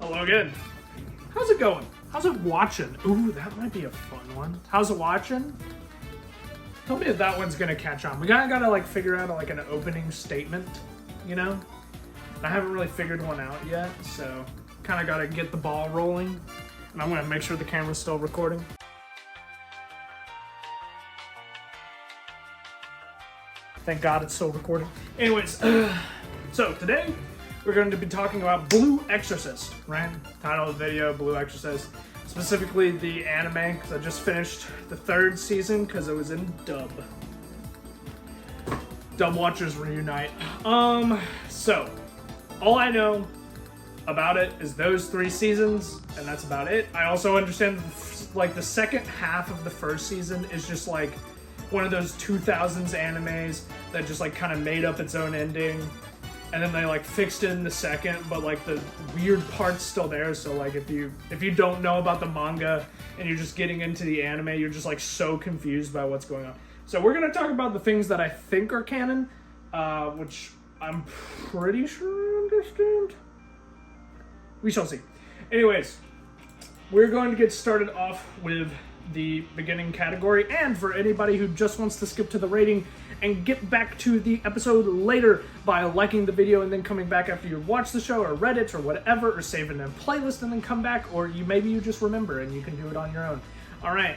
Hello again. How's it going? How's it watching? Ooh, that might be a fun one. How's it watching? Tell me if that one's gonna catch on. We gotta like figure out like an opening statement, you know? And I haven't really figured one out yet, so kind of gotta get the ball rolling. And I'm gonna make sure the camera's still recording. Thank God it's still recording. Anyways, so today we're going to be talking about Blue Exorcist, right? Title of the video, Blue Exorcist. Specifically the anime, because I just finished the 3rd season because it was in dub. Dub watchers reunite. So, all I know about it is those 3 seasons, and that's about it. I also understand, like, the second half of the 1st season is just, like, one of those 2000s animes that just, like, kind of made up its own ending. And then they like fixed it in the second, but like the weird part's still there. So like if you don't know about the manga and you're just getting into the anime, you're just like so confused by what's going on. So we're gonna talk about the things that I think are canon, which I'm pretty sure I understand. We shall see. Anyways, we're going to get started off with the beginning category, and for anybody who just wants to skip to the rating and get back to the episode later by liking the video and then coming back after you watch the show or read it or whatever, or save it in a playlist and then come back, or maybe you just remember and you can do it on your own. Alright,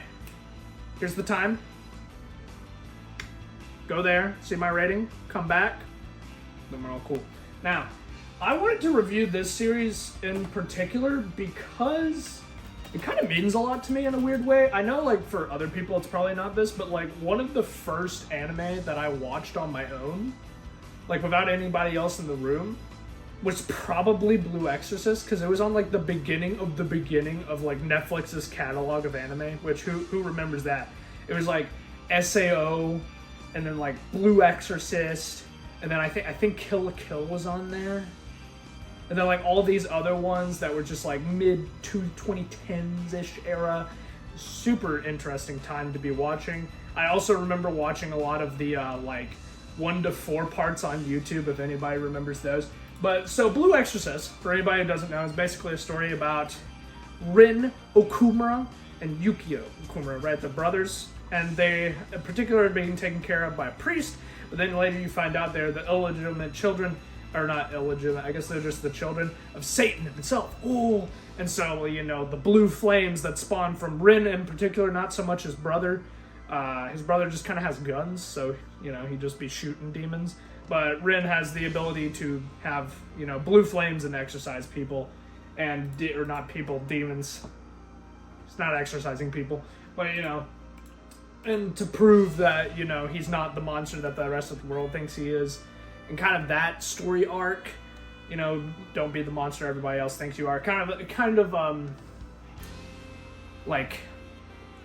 here's the time. Go there, see my rating, come back, then we're all cool. Now, I wanted to review this series in particular because it kind of means a lot to me in a weird way. I know, like, for other people it's probably not this, but, like, one of the first anime that I watched on my own, like, without anybody else in the room, was probably Blue Exorcist, because it was on, like, the beginning of, like, Netflix's catalog of anime, which, who remembers that? It was, like, SAO, and then, like, Blue Exorcist, and then I think Kill la Kill was on there. And then like all these other ones that were just like mid-2010s-ish era. Super interesting time to be watching. I also remember watching a lot of the like 1 to 4 parts on YouTube, if anybody remembers those. But so Blue Exorcist, for anybody who doesn't know, is basically a story about Rin Okumura and Yukio Okumura, right? The brothers. And they in particular are being taken care of by a priest. But then later you find out they're the illegitimate children, or not illegitimate, I guess they're just the children of Satan himself. Ooh. And so, you know, the blue flames that spawn from Rin in particular, not so much his brother. His brother just kind of has guns, so, you know, he'd just be shooting demons. But Rin has the ability to have, you know, blue flames and exorcise people. Or not people, demons. He's not exorcising people. But, you know, and to prove that, you know, he's not the monster that the rest of the world thinks he is. And kind of that story arc, you know, don't be the monster everybody else thinks you are. Kind of like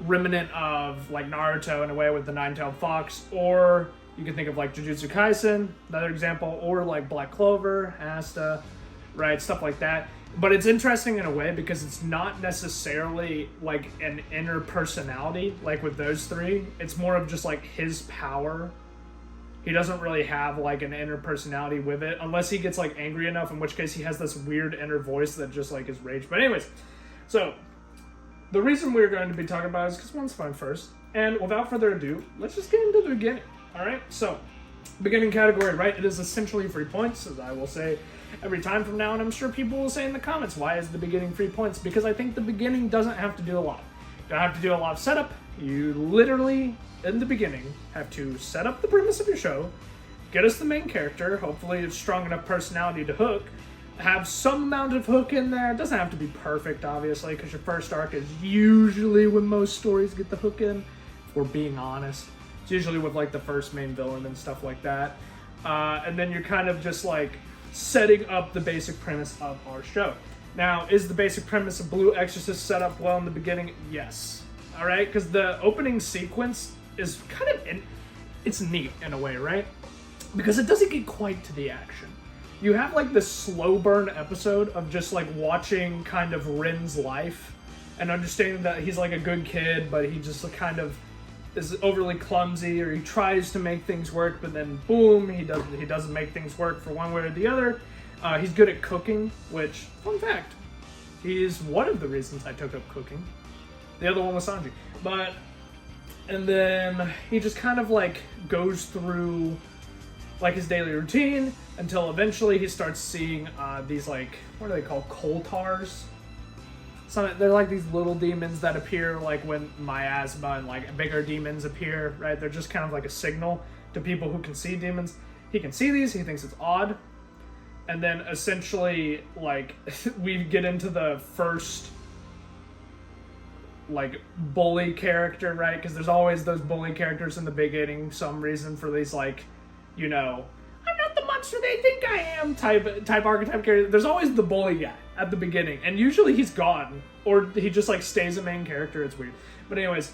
remnant of like Naruto in a way with the Nine-Tailed Fox, or you can think of like Jujutsu Kaisen, another example, or like Black Clover, Asta, right, stuff like that. But it's interesting in a way because it's not necessarily like an inner personality like with those 3. It's more of just like his power. He doesn't really have, like, an inner personality with it, unless he gets, like, angry enough, in which case he has this weird inner voice that just, like, is rage. But anyways, so, the reason we're going to be talking about it is because one's fun first. And without further ado, let's just get into the beginning, alright? So, beginning category, right? It is essentially 3 points, as I will say every time from now, and I'm sure people will say in the comments, why is the beginning 3 points? Because I think the beginning doesn't have to do a lot. You don't have to do a lot of setup. You literally, in the beginning, have to set up the premise of your show, get us the main character, hopefully it's strong enough personality to hook, have some amount of hook in there. It doesn't have to be perfect, obviously, because your first arc is usually when most stories get the hook in, if we're being honest. It's usually with, like, the first main villain and stuff like that. And then you're kind of just, like, setting up the basic premise of our show. Now, is the basic premise of Blue Exorcist set up well in the beginning? Yes. Alright, because the opening sequence is kind of, it's neat in a way, right? Because it doesn't get quite to the action. You have like this slow burn episode of just like watching kind of Rin's life and understanding that he's like a good kid, but he just kind of is overly clumsy, or he tries to make things work, but then boom, he doesn't make things work for one way or the other. He's good at cooking, which, fun fact, He's one of the reasons I took up cooking. The other one was Sanji. And then he just kind of like goes through like his daily routine until eventually he starts seeing these like, what are they called? Koltars? They're like these little demons that appear like when miasma and like bigger demons appear, right? They're just kind of like a signal to people who can see demons. He can see these, he thinks it's odd. And then essentially, like, we get into the first, like, bully character, right? Because there's always those bully characters in the beginning, some reason for these, like, you know, I'm not the monster they think I am type archetype character. There's always the bully guy at the beginning, and usually he's gone, or he just, like, stays a main character. It's weird. But anyways,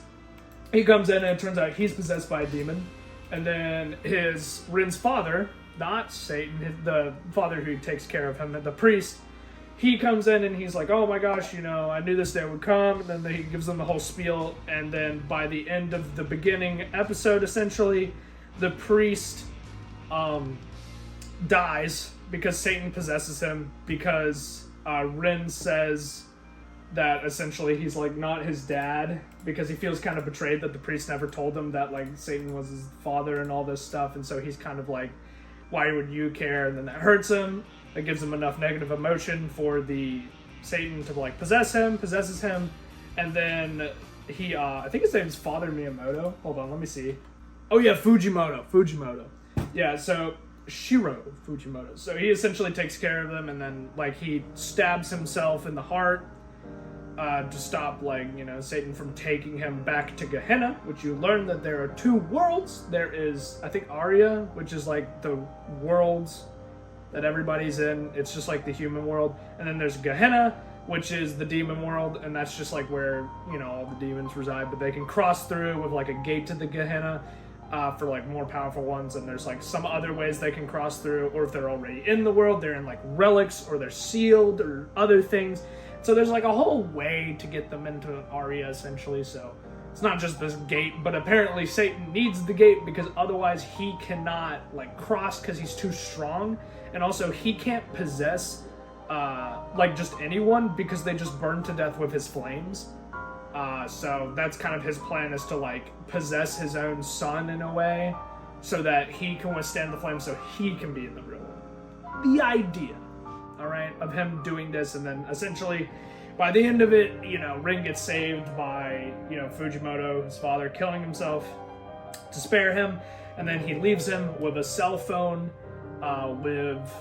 he comes in, and it turns out he's possessed by a demon. And then Rin's father, not Satan, the father who takes care of him, the priest, he comes in and he's like, oh my gosh, you know, I knew this day would come. And then he gives them the whole spiel. And then by the end of the beginning episode, essentially, the priest dies because Satan possesses him, because Rin says that essentially he's like not his dad, because he feels kind of betrayed that the priest never told him that like Satan was his father and all this stuff. And so he's kind of like, why would you care? And then that hurts him. That gives him enough negative emotion for the Satan to like possesses him. And then he, I think his name's Father Miyamoto. Hold on, let me see. Oh yeah, Fujimoto. Yeah, so Shiro Fujimoto. So he essentially takes care of them, and then like he stabs himself in the heart to stop, like, you know, Satan from taking him back to Gehenna, which you learn that there are two worlds. There is, I think, Arya, which is like the worlds that everybody's in. It's just like the human world. And then there's Gehenna, which is the demon world, and that's just like where, you know, all the demons reside, but they can cross through with like a gate to the Gehenna for like more powerful ones. And there's like some other ways they can cross through, or if they're already in the world, they're in like relics, or they're sealed, or other things. So there's like a whole way to get them into an Arya, essentially. So it's not just this gate, but apparently Satan needs the gate because otherwise he cannot like cross because he's too strong. And also he can't possess like just anyone because they just burn to death with his flames. So that's kind of his plan, is to like possess his own son in a way so that he can withstand the flames, so he can be in the real world. The idea, all right, of him doing this, and then essentially by the end of it, you know, Rin gets saved by, you know, Fujimoto, his father, killing himself to spare him, and then he leaves him with a cell phone with,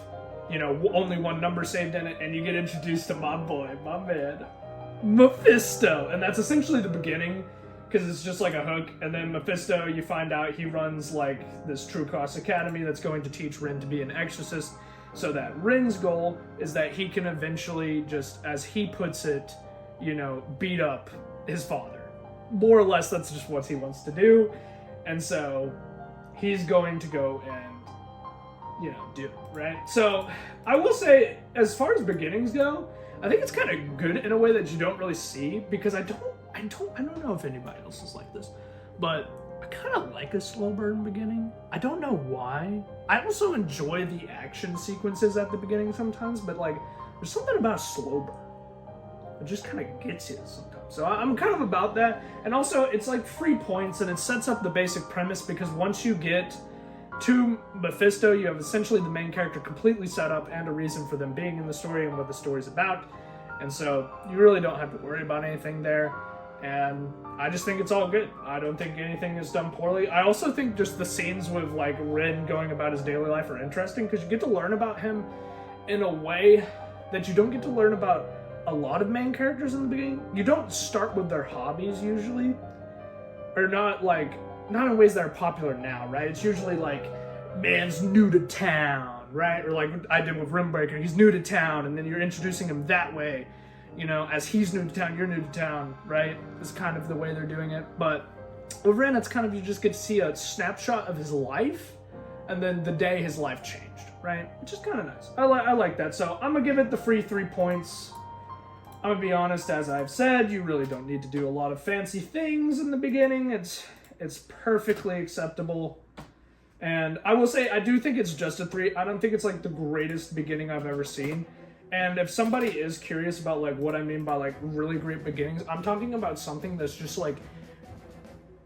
you know, only one number saved in it, and you get introduced to my man, Mephisto, and that's essentially the beginning, because it's just like a hook. And then Mephisto, you find out he runs like this True Cross Academy that's going to teach Rin to be an exorcist, so that Rin's goal is that he can eventually, just as he puts it, you know, beat up his father. More or less, that's just what he wants to do. And so he's going to go and, you know, do it, right? So I will say, as far as beginnings go, I think it's kind of good in a way that you don't really see, because I don't know if anybody else is like this, but I kind of like a slow burn beginning. I don't know why. I also enjoy the action sequences at the beginning sometimes, but like there's something about a slow burn. It just kind of gets you sometimes. So I'm kind of about that. And also it's like 3 points, and it sets up the basic premise, because once you get to Mephisto, you have essentially the main character completely set up and a reason for them being in the story and what the story's about. And so you really don't have to worry about anything there. And I just think it's all good. I don't think anything is done poorly. I also think just the scenes with like Rin going about his daily life are interesting, because you get to learn about him in a way that you don't get to learn about a lot of main characters in the beginning. You don't start with their hobbies usually, or not in ways that are popular now, right? It's usually like, man's new to town, right? Or like I did with Rimbreaker, he's new to town, and then you're introducing him that way. You know, as he's new to town, you're new to town, right? It's kind of the way they're doing it. But with Rin, it's kind of, you just get to see a snapshot of his life, and then the day his life changed, right? Which is kind of nice. I like that. So I'm going to give it the free 3 points. I'm going to be honest, as I've said, you really don't need to do a lot of fancy things in the beginning. It's perfectly acceptable. And I will say, I do think it's just a 3. I don't think it's like the greatest beginning I've ever seen. And if somebody is curious about like what I mean by like really great beginnings, I'm talking about something that's just like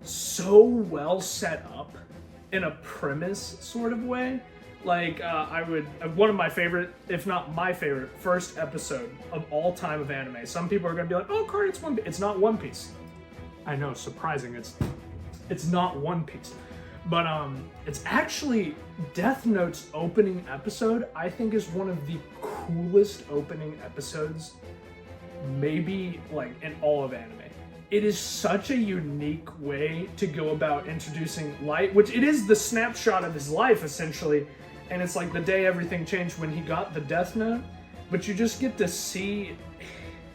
so well set up in a premise sort of way. Like one of my favorite, if not my favorite, first episode of all time of anime. Some people are gonna be like, "Oh, Card, it's One Piece." It's not One Piece. I know, surprising. It's not One Piece, but it's actually Death Note's opening episode. I think is one of the coolest opening episodes, maybe like in all of anime. It is such a unique way to go about introducing Light, which it is the snapshot of his life essentially. And it's like the day everything changed when he got the Death Note, but you just get to see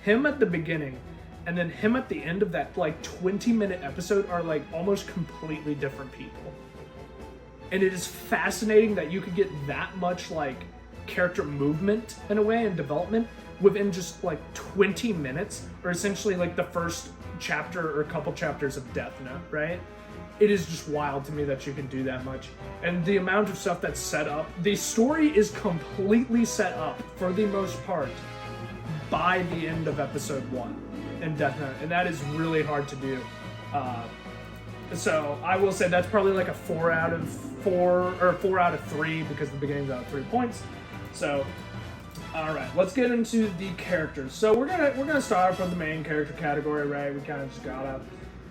him at the beginning and then him at the end of that like 20-minute episode are like almost completely different people. And it is fascinating that you could get that much like character movement in a way and development within just like 20 minutes, or essentially like the first chapter or a couple chapters of Death Note, right? It is just wild to me that you can do that much. And the amount of stuff that's set up, the story is completely set up, for the most part, by the end of episode 1 in Death Note. And that is really hard to do. So I will say that's probably like a 4 out of 4, or 4 out of 3, because the beginning's out of 3 points. So, alright, let's get into the characters. So we're gonna start off with the main character category, right? We kind of just got up.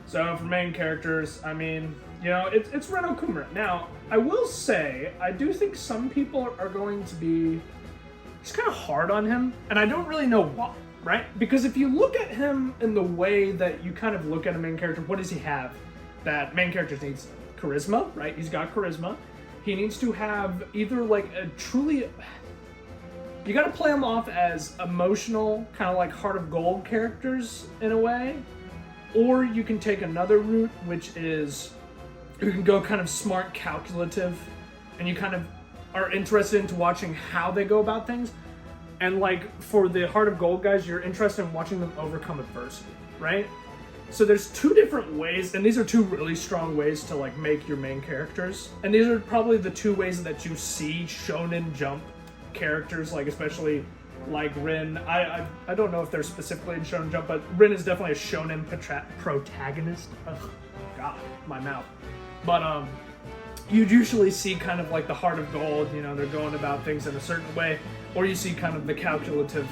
So for main characters, I mean, you know, it's Ren Okumura. Now, I will say, I do think some people are going to be just kind of hard on him, and I don't really know why, right? Because if you look at him in the way that you kind of look at a main character, what does he have that main character needs? Charisma, right? He's got charisma. He needs to have either like a truly... You gotta play him off as emotional, kind of like Heart of Gold characters in a way. Or you can take another route, which is you can go kind of smart, calculative, and you kind of are interested into watching how they go about things. And like for the Heart of Gold guys, you're interested in watching them overcome adversity, right? So there's 2 different ways, and these are 2 really strong ways to like make your main characters. And these are probably the 2 ways that you see Shonen Jump characters, like especially like Rin. I don't know if they're specifically in Shonen Jump, but Rin is definitely a Shonen protagonist. Ugh, God, my mouth. But you'd usually see kind of like the Heart of Gold, you know, they're going about things in a certain way, or you see kind of the calculative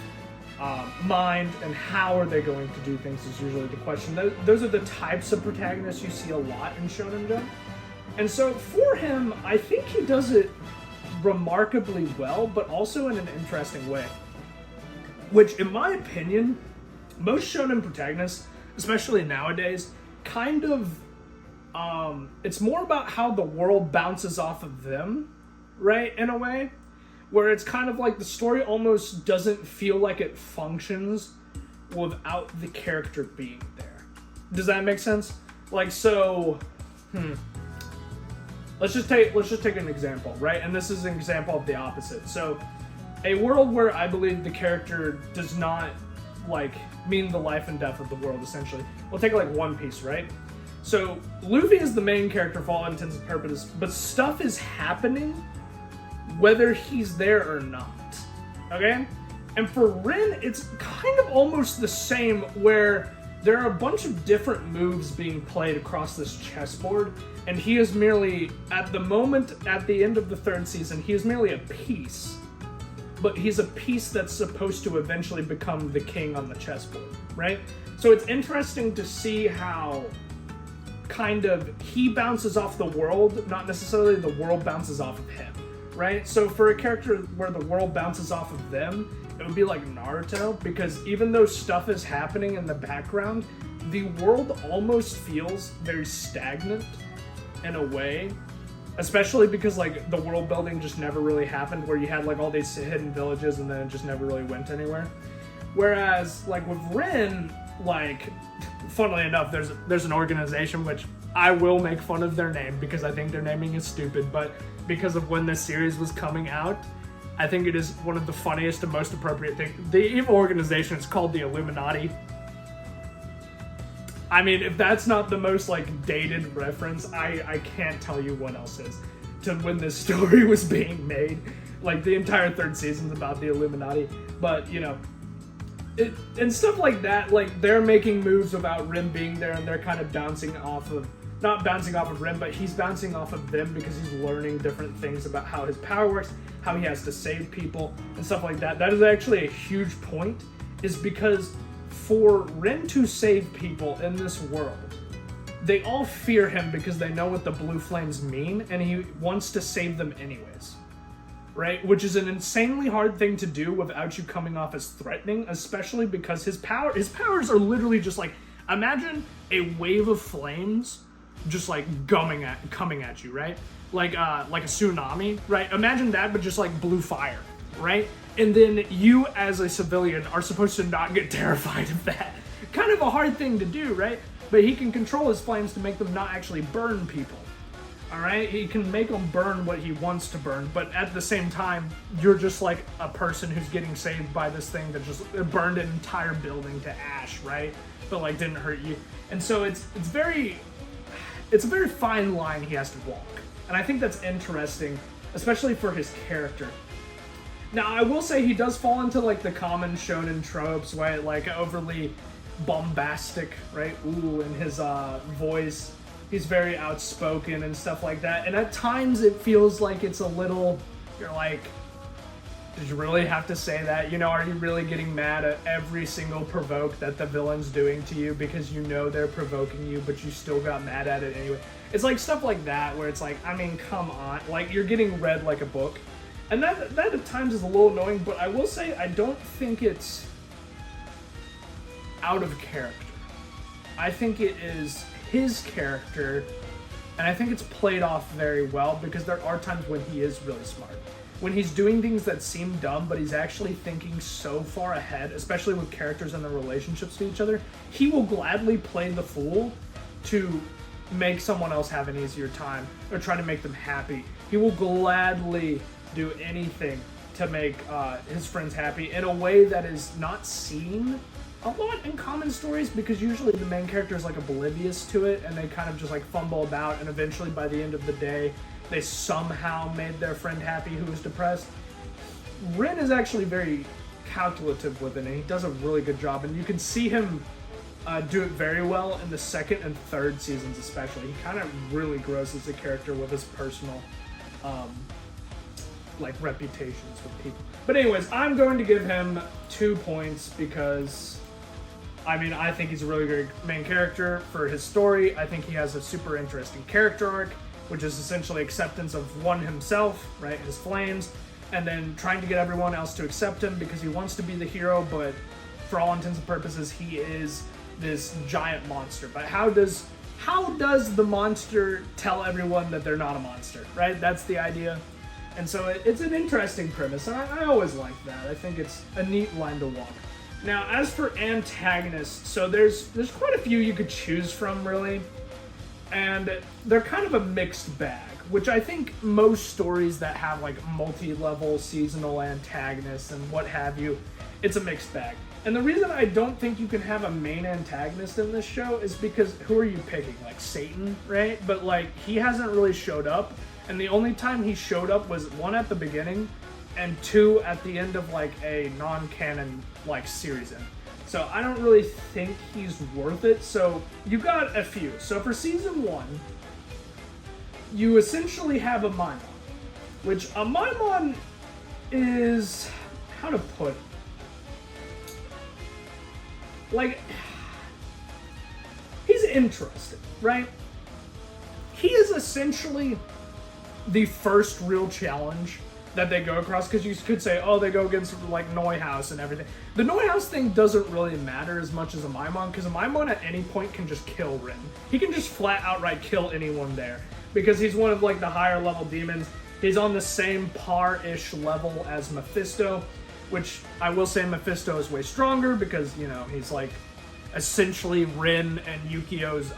mind, and how are they going to do things is usually the question. Those are the types of protagonists you see a lot in Shonen Jump. And so for him, I think he does it remarkably well, but also in an interesting way. Which, in my opinion, most shonen protagonists, especially nowadays, kind of, it's more about how the world bounces off of them, right, in a way, where it's kind of like the story almost doesn't feel like it functions without the character being there. Does that make sense? Like, so, let's just take an example, right? And this is an example of the opposite. So, a world where I believe the character does not, like, mean the life and death of the world, essentially. We'll take, like, One Piece, right? So, Luffy is the main character for all intents and purposes, but stuff is happening whether he's there or not, okay? And for Rin, it's kind of almost the same, where there are a bunch of different moves being played across this chessboard, and he is merely, at the moment, at the end of the 3rd season, he is merely a piece. But he's a piece that's supposed to eventually become the king on the chessboard, right? So it's interesting to see how kind of he bounces off the world, not necessarily the world bounces off of him, right? So for a character where the world bounces off of them, it would be like Naruto, because even though stuff is happening in the background, the world almost feels very stagnant in a way. Especially because, like, the world building just never really happened, where you had, like, all these hidden villages and then it just never really went anywhere. Whereas, like, with Rin, like, funnily enough, there's an organization which I will make fun of their name because I think their naming is stupid, but because of when this series was coming out, I think it is one of the funniest and most appropriate things. The evil organization is called the Illuminati. I mean, if that's not the most, like, dated reference, I can't tell you what else is to when this story was being made. Like, the entire third season's about the Illuminati. But, you know, and stuff like that, like, they're making moves without Rim being there, and they're kind of bouncing off of, not bouncing off of Rim, but he's bouncing off of them because he's learning different things about how his power works, how he has to save people, and stuff like that. That is actually a huge point, is because for Rin to save people in this world, they all fear him because they know what the blue flames mean, and he wants to save them anyways. Right? Which is an insanely hard thing to do without you coming off as threatening, especially because his powers are literally just like, imagine a wave of flames just like coming at you, right? Like a tsunami, right? Imagine that, but just like blue fire, right? And then you as a civilian are supposed to not get terrified of that. Kind of a hard thing to do, right? But he can control his flames to make them not actually burn people. Alright? He can make them burn what he wants to burn, but at the same time, you're just like a person who's getting saved by this thing that just burned an entire building to ash, right? But like didn't hurt you. And so it's a very fine line he has to walk. And I think that's interesting, especially for his character. Now, I will say he does fall into like the common shonen tropes, right? Like overly bombastic, right? Ooh, in his voice. He's very outspoken and stuff like that. And at times it feels like it's a little, you're like, did you really have to say that? You know, are you really getting mad at every single provoke that the villain's doing to you because you know they're provoking you, but you still got mad at it anyway? It's like stuff like that where it's like, I mean, come on. Like, you're getting read like a book. And that at times is a little annoying, but I will say I don't think it's out of character. I think it is his character, and I think it's played off very well because there are times when he is really smart. When he's doing things that seem dumb, but he's actually thinking so far ahead, especially with characters and their relationships to each other, he will gladly play the fool to make someone else have an easier time or try to make them happy. He will gladly do anything to make his friends happy in a way that is not seen a lot in common stories, because usually the main character is like oblivious to it and they kind of just like fumble about, and eventually by the end of the day they somehow made their friend happy who was depressed. Rin is actually very calculative with it, and he does a really good job, and you can see him do it very well in the second and third seasons especially. He kind of really grows as a character with his personal like reputations with people. But anyways, I'm going to give him 2 points because I mean, I think he's a really great main character for his story. I think he has a super interesting character arc, which is essentially acceptance of one himself, right, his flames, and then trying to get everyone else to accept him because he wants to be the hero, but for all intents and purposes, he is this giant monster. But how does the monster tell everyone that they're not a monster, right? That's the idea. And so it's an interesting premise, and I always like that. I think it's a neat line to walk. Now, as for antagonists, so there's quite a few you could choose from, really, and they're kind of a mixed bag, which I think most stories that have like multi-level seasonal antagonists and what have you, it's a mixed bag. And the reason I don't think you can have a main antagonist in this show is because who are you picking? Like Satan, right? But like he hasn't really showed up, and the only time he showed up was 1 at the beginning and 2 at the end of like a non-canon like series in. So I don't really think he's worth it. So you got a few. So for season 1, you essentially have a Maimon, which a Maimon is, how to put, like, he's interesting, right? He is essentially the first real challenge that they go across, because you could say, oh, they go against like Neuhaus and everything. The Neuhaus thing doesn't really matter as much as a Maimon, because a Maimon at any point can just kill Rin. He can just flat outright kill anyone there, because he's one of like the higher level demons. He's on the same par-ish level as Mephisto, which I will say Mephisto is way stronger because, you know, he's like essentially Rin and Yukio's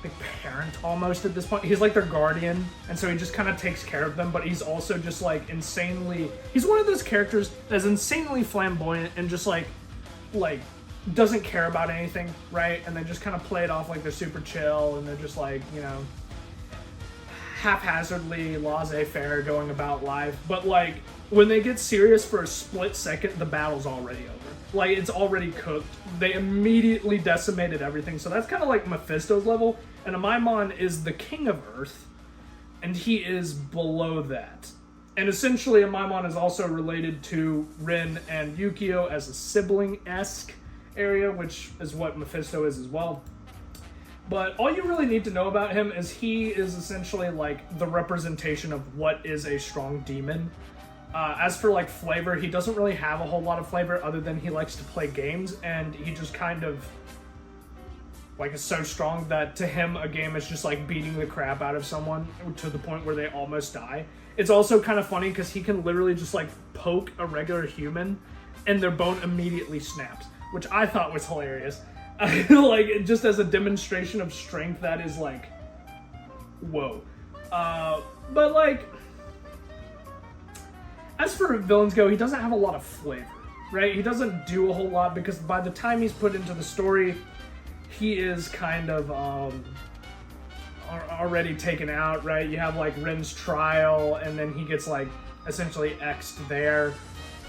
like parent almost at this point. He's like their guardian, and so he just kind of takes care of them, but he's also just like insanely, he's one of those characters that's insanely flamboyant and just like doesn't care about anything, right? And they just kind of play it off like they're super chill, and they're just like, you know, haphazardly laissez-faire going about life, but like when they get serious for a split second, the battle's already over. Like it's already cooked. They immediately decimated everything. So that's kind of like Mephisto's level, and Amaimon is the king of Earth, and he is below that. And essentially, Amaimon is also related to Rin and Yukio as a sibling-esque area, which is what Mephisto is as well. But all you really need to know about him is he is essentially like the representation of what is a strong demon. As for like flavor, he doesn't really have a whole lot of flavor other than he likes to play games, and he just kind of like is so strong that to him a game is just like beating the crap out of someone to the point where they almost die. It's also kind of funny because he can literally just like poke a regular human and their bone immediately snaps, which I thought was hilarious. Like just as a demonstration of strength, that is like, whoa. But like, as for villains go, he doesn't have a lot of flavor, right? He doesn't do a whole lot because by the time he's put into the story, he is kind of already taken out, right? You have like Rin's trial, and then he gets like essentially X'd there.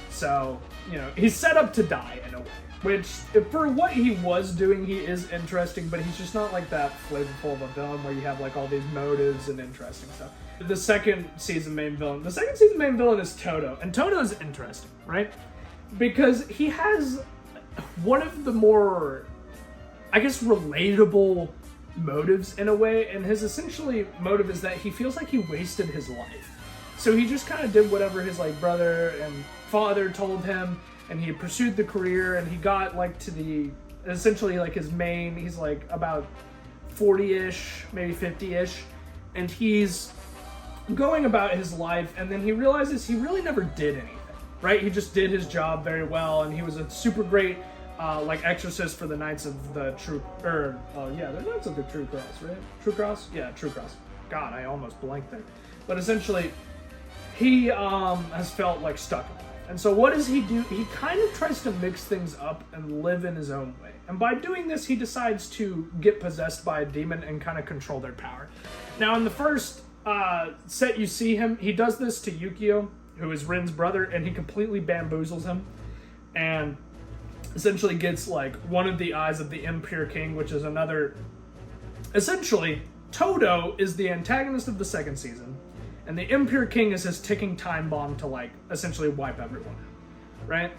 So, you know, he's set up to die in a way, which for what he was doing, he is interesting, but he's just not like that flavorful of a villain where you have like all these motives and interesting stuff. The second season main villain is Toto, and Toto is interesting, right? Because he has one of the more, I guess, relatable motives in a way, and his essentially motive is that he feels like he wasted his life. So he just kind of did whatever his like brother and father told him, and he pursued the career, and he got like to the essentially like his main, he's like about 40-ish, maybe 50-ish, and he's going about his life, and then he realizes he really never did anything, right? He just did his job very well, and he was a super great like Exorcist for the Knights of the True, they're Knights of the True Cross, right? True Cross? Yeah, True Cross. God, I almost blanked there. But essentially, he has felt like stuck in life. And so what does he do? He kind of tries to mix things up and live in his own way. And by doing this, he decides to get possessed by a demon and kind of control their power. Now, in the first set you see him, he does this to Yukio, who is Rin's brother, and he completely bamboozles him. And essentially gets like one of the eyes of the Impure King, which is another. Essentially, Toto is the antagonist of the second season, and the Impure King is his ticking time bomb to like essentially wipe everyone out, right?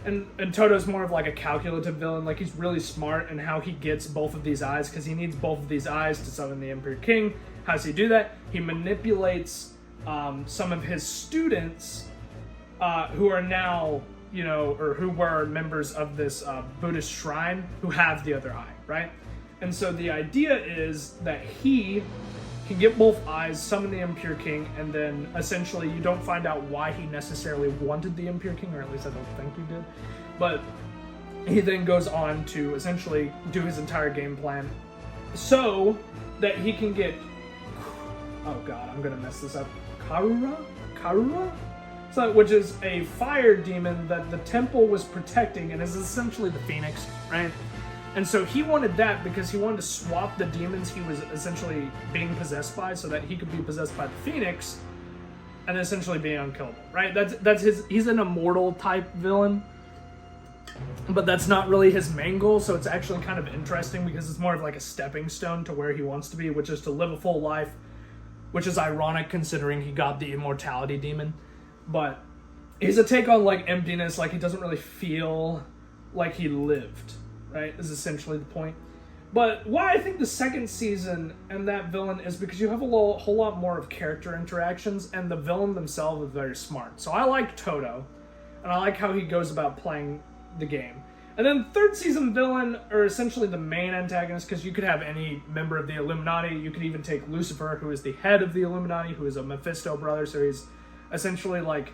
And Toto's more of like a calculative villain. Like he's really smart in how he gets both of these eyes, because he needs both of these eyes to summon the Impure King. How does he do that? He manipulates some of his students who are now, you know, or who were members of this Buddhist shrine, who have the other eye, right? And so the idea is that he can get both eyes, summon the Impure King, and then essentially you don't find out why he necessarily wanted the Impure King, or at least I don't think he did. But he then goes on to essentially do his entire game plan so that he can get, oh god, I'm gonna mess this up, Karura? So, which is a fire demon that the temple was protecting, and is essentially the Phoenix, right? And so he wanted that because he wanted to swap the demons he was essentially being possessed by, so that he could be possessed by the Phoenix and essentially be unkillable, right? That's his. He's an immortal type villain, but that's not really his main goal. So it's actually kind of interesting because it's more of like a stepping stone to where he wants to be, which is to live a full life, which is ironic considering he got the immortality demon. But he's a take on like emptiness, like he doesn't really feel like he lived, right? Is essentially the point. But why I think the second season and that villain is because you have a whole lot more of character interactions, and the villain themselves is very smart. So I like Toto, and I like how he goes about playing the game. And then third season villain are essentially the main antagonist, because you could have any member of the Illuminati. You could even take Lucifer, who is the head of the Illuminati, who is a Mephisto brother, so he's essentially like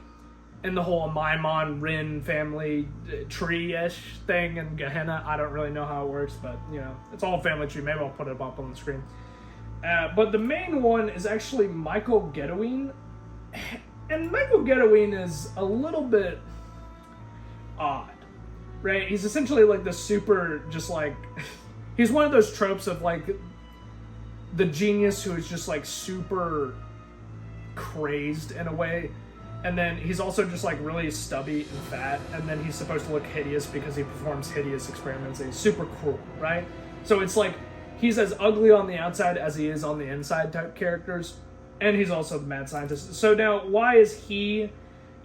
in the whole Maimon Rin family tree-ish thing in Gehenna. I don't really know how it works, but you know, it's all a family tree. Maybe I'll put it up on the screen. But the main one is actually Michael Gedowin. And Michael Gedowin is a little bit odd, right? He's essentially like the super, just like, he's one of those tropes of like the genius who is just like super crazed in a way. And then he's also just like really stubby and fat, and then he's supposed to look hideous because he performs hideous experiments, and he's super cruel, right? So it's like he's as ugly on the outside as he is on the inside type characters, and he's also the mad scientist. So now, why is he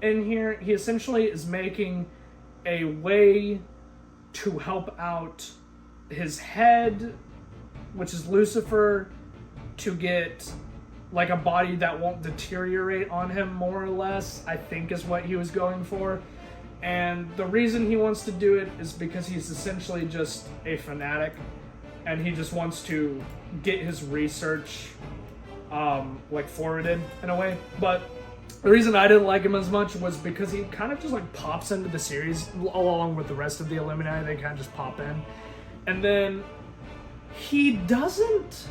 in here? He essentially is making a way to help out his head, which is Lucifer, to get like a body that won't deteriorate on him, more or less, I think is what he was going for. And the reason he wants to do it is because he's essentially just a fanatic, and he just wants to get his research like forwarded in a way. But the reason I didn't like him as much was because he kind of just like pops into the series along with the rest of the Illuminati. They kind of just pop in, and then he doesn't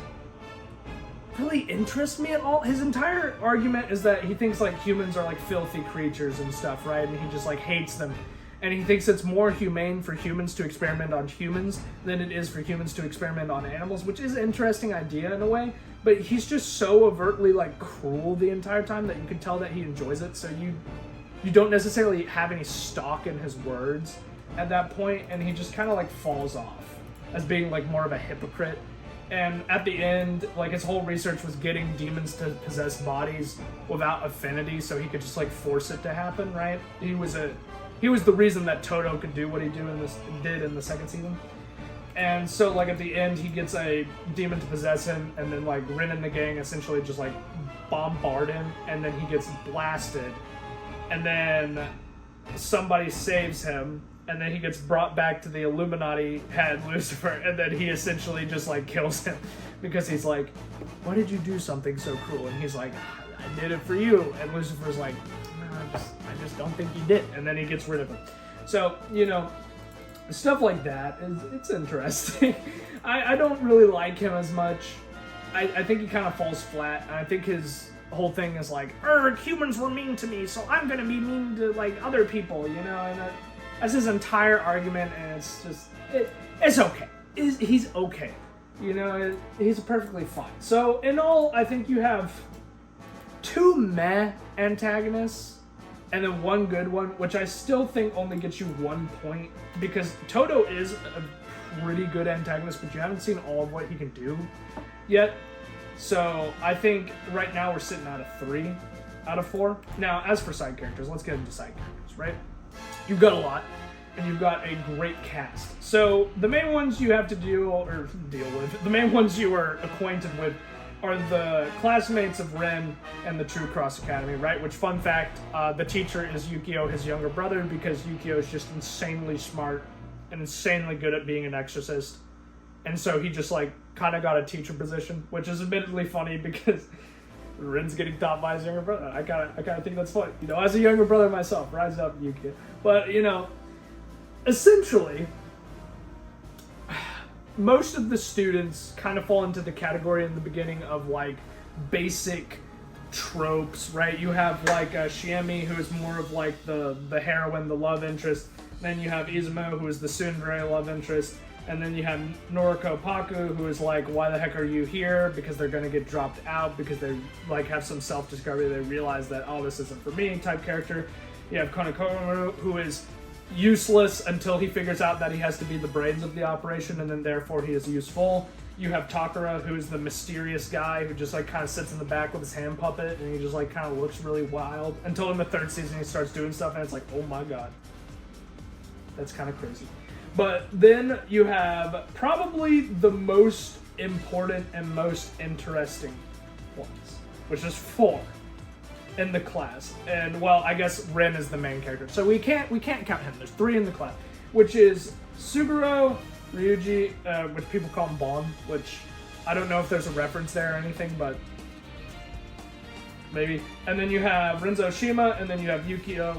really interest me at all. His entire argument is that he thinks like humans are like filthy creatures and stuff, right? And he just like hates them, and he thinks it's more humane for humans to experiment on humans than it is for humans to experiment on animals, which is an interesting idea in a way. But he's just so overtly like cruel the entire time that you can tell that he enjoys it. So you don't necessarily have any stock in his words at that point, and he just kind of like falls off as being like more of a hypocrite. And at the end, like his whole research was getting demons to possess bodies without affinity, so he could just like force it to happen, right? He was the reason that Toto could do what he did in the second season. And so like at the end, he gets a demon to possess him, and then like Ren and the gang essentially just like bombard him, and then he gets blasted, and then somebody saves him. And then he gets brought back to the Illuminati head, Lucifer, and then he essentially just like kills him because he's like, why did you do something so cruel? And he's like, I did it for you. And Lucifer's like, no, I just don't think you did. And then he gets rid of him. So, you know, stuff like that, it's interesting. I don't really like him as much. I think he kind of falls flat. And I think his whole thing is like, humans were mean to me, so I'm going to be mean to like other people, you know? And that's his entire argument, and it's just, it's okay. He's okay. You know, he's perfectly fine. So, in all, I think you have 2 meh antagonists, and then 1 good one, which I still think only gets you 1 point, because Toto is a pretty good antagonist, but you haven't seen all of what he can do yet. So, I think right now we're sitting at a 3 out of 4. Now, as for side characters, let's get into side characters, right? You've got a lot, and you've got a great cast. So the main ones you have to deal with, the main ones you are acquainted with are the classmates of Ren and the True Cross Academy, right? Which, fun fact, the teacher is Yukio, his younger brother, because Yukio is just insanely smart and insanely good at being an exorcist. And so he just like kind of got a teacher position, which is admittedly funny because Ren's getting taught by his younger brother. I kind of think that's funny. You know, as a younger brother myself, rise up, Yukio. But, you know, essentially, most of the students kind of fall into the category in the beginning of, like, basic tropes, right? You have, like, Shiemi, who is more of, like, the heroine, the love interest. Then you have Izumo, who is the tsundere love interest. And then you have Noriko Paku, who is like, why the heck are you here? Because they're going to get dropped out because they like have some self-discovery. They realize that, oh, this isn't for me type character. You have Konokomaru, who is useless until he figures out that he has to be the brains of the operation, and then therefore he is useful. You have Takara, who is the mysterious guy who just like kind of sits in the back with his hand puppet, and he just like kind of looks really wild. Until in the 3rd season he starts doing stuff, and it's like, oh my god. That's kind of crazy. But then you have probably the most important and most interesting ones, which is 4 in the class. And, well, I guess Ren is the main character. So we can't count him. There's 3 in the class, which is Suguro, Ryuji, which people call him Bon, which I don't know if there's a reference there or anything, but maybe. And then you have Renzo Shima, and then you have Yukio,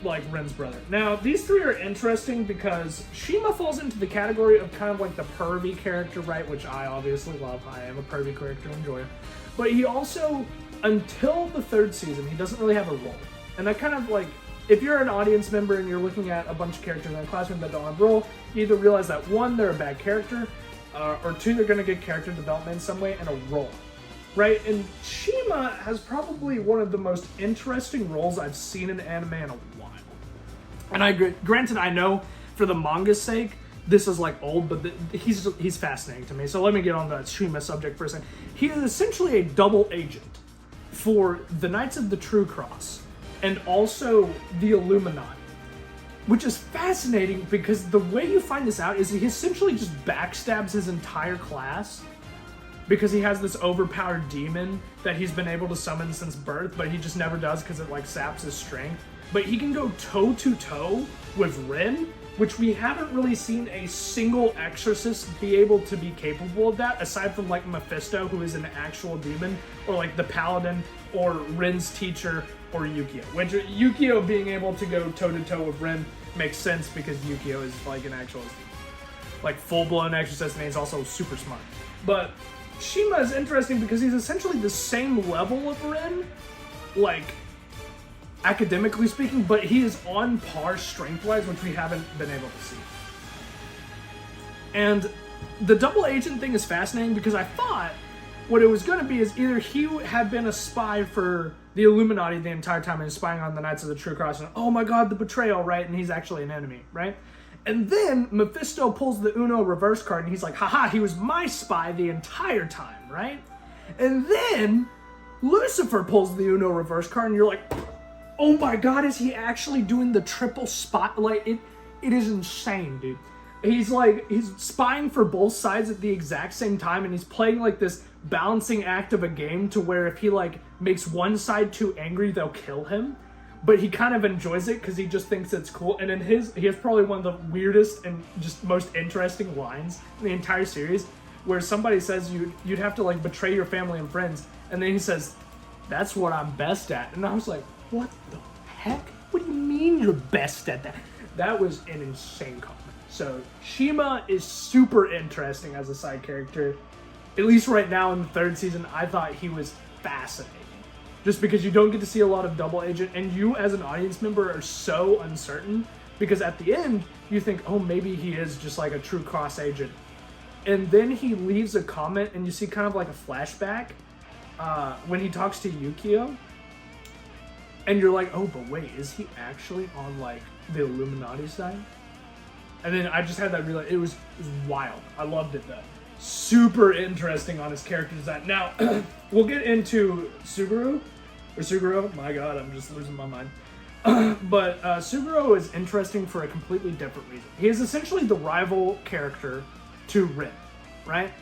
like Ren's brother. Now, these 3 are interesting because Shima falls into the category of kind of like the pervy character, right? Which I obviously love. I am a pervy character enjoyer. But he also, until the 3rd season, he doesn't really have a role. And that kind of like, if you're an audience member and you're looking at a bunch of characters in a classroom that don't have a role, you either realize that 1, they're a bad character, or 2, they're going to get character development in some way and a role. right? And Shima has probably one of the most interesting roles I've seen in anime in a while. And granted, I know for the manga's sake, this is like old, but he's fascinating to me. So let me get on the Shima subject for a second. He is essentially a double agent for the Knights of the True Cross and also the Illuminati, which is fascinating because the way you find this out is he essentially just backstabs his entire class because he has this overpowered demon that he's been able to summon since birth, but he just never does because it like saps his strength. But he can go toe to toe with Rin, which we haven't really seen a single Exorcist be able to be capable of that, aside from like Mephisto, who is an actual demon, or like the Paladin, or Rin's teacher, or Yukio. Which Yukio being able to go toe to toe with Rin makes sense because Yukio is like an actual like full-blown Exorcist, and he's also super smart. But Shima is interesting because he's essentially the same level of Rin, like academically speaking, but he is on par strength-wise, which we haven't been able to see. And the double agent thing is fascinating because I thought what it was going to be is either he had been a spy for the Illuminati the entire time and spying on the Knights of the True Cross, and oh my god, the betrayal, right? And he's actually an enemy, right? And then Mephisto pulls the Uno reverse card and he's like, haha, he was my spy the entire time, right? And then Lucifer pulls the Uno reverse card and you're like, oh my god, is he actually doing the triple spotlight? It is insane, dude. He's spying for both sides at the exact same time, and he's playing like this balancing act of a game to where if he like makes one side too angry, they'll kill him. But he kind of enjoys it because he just thinks it's cool. And he has probably one of the weirdest and just most interesting lines in the entire series, where somebody says you'd have to like betray your family and friends, and then he says, "That's what I'm best at." And I was like, what the heck? What do you mean you're best at that? That was an insane comment. So Shima is super interesting as a side character. At least right now in the third season, I thought he was fascinating. Just because you don't get to see a lot of double agent, and you as an audience member are so uncertain, because at the end, you think, oh, maybe he is just like a true cross agent. And then he leaves a comment, and you see kind of like a flashback when he talks to Yukio. And you're like, oh, but wait, is he actually on, like, the Illuminati side? And then I just had that realize, it was wild. I loved it, though. Super interesting on his character design. Now, we'll get into Suguro. My god, I'm just losing my mind. But Suguro is interesting for a completely different reason. He is essentially the rival character to Rin, right?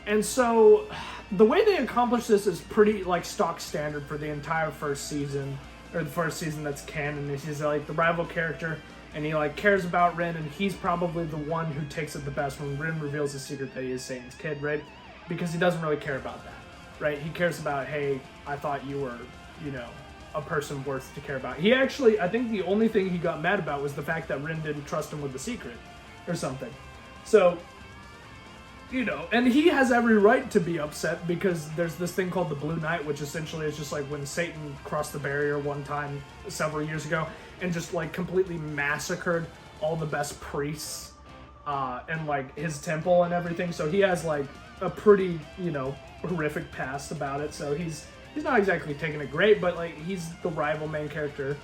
And so the way they accomplish this is pretty like stock standard for the entire first season, or the first season that's canon. He's like the rival character, and he like cares about Rin, and he's probably the one who takes it the best when Rin reveals the secret that he is Satan's kid, right? Because he doesn't really care about that, right? He cares about, hey, I thought you were, a person worth to care about. He actually, I think the only thing he got mad about was the fact that Rin didn't trust him with the secret or something. So, and he has every right to be upset because there's this thing called the Blue Night, which essentially is just like when Satan crossed the barrier one time several years ago and just like completely massacred all the best priests and like his temple and everything. So he has like a pretty, horrific past about it. So he's not exactly taking it great, but like he's the rival main character.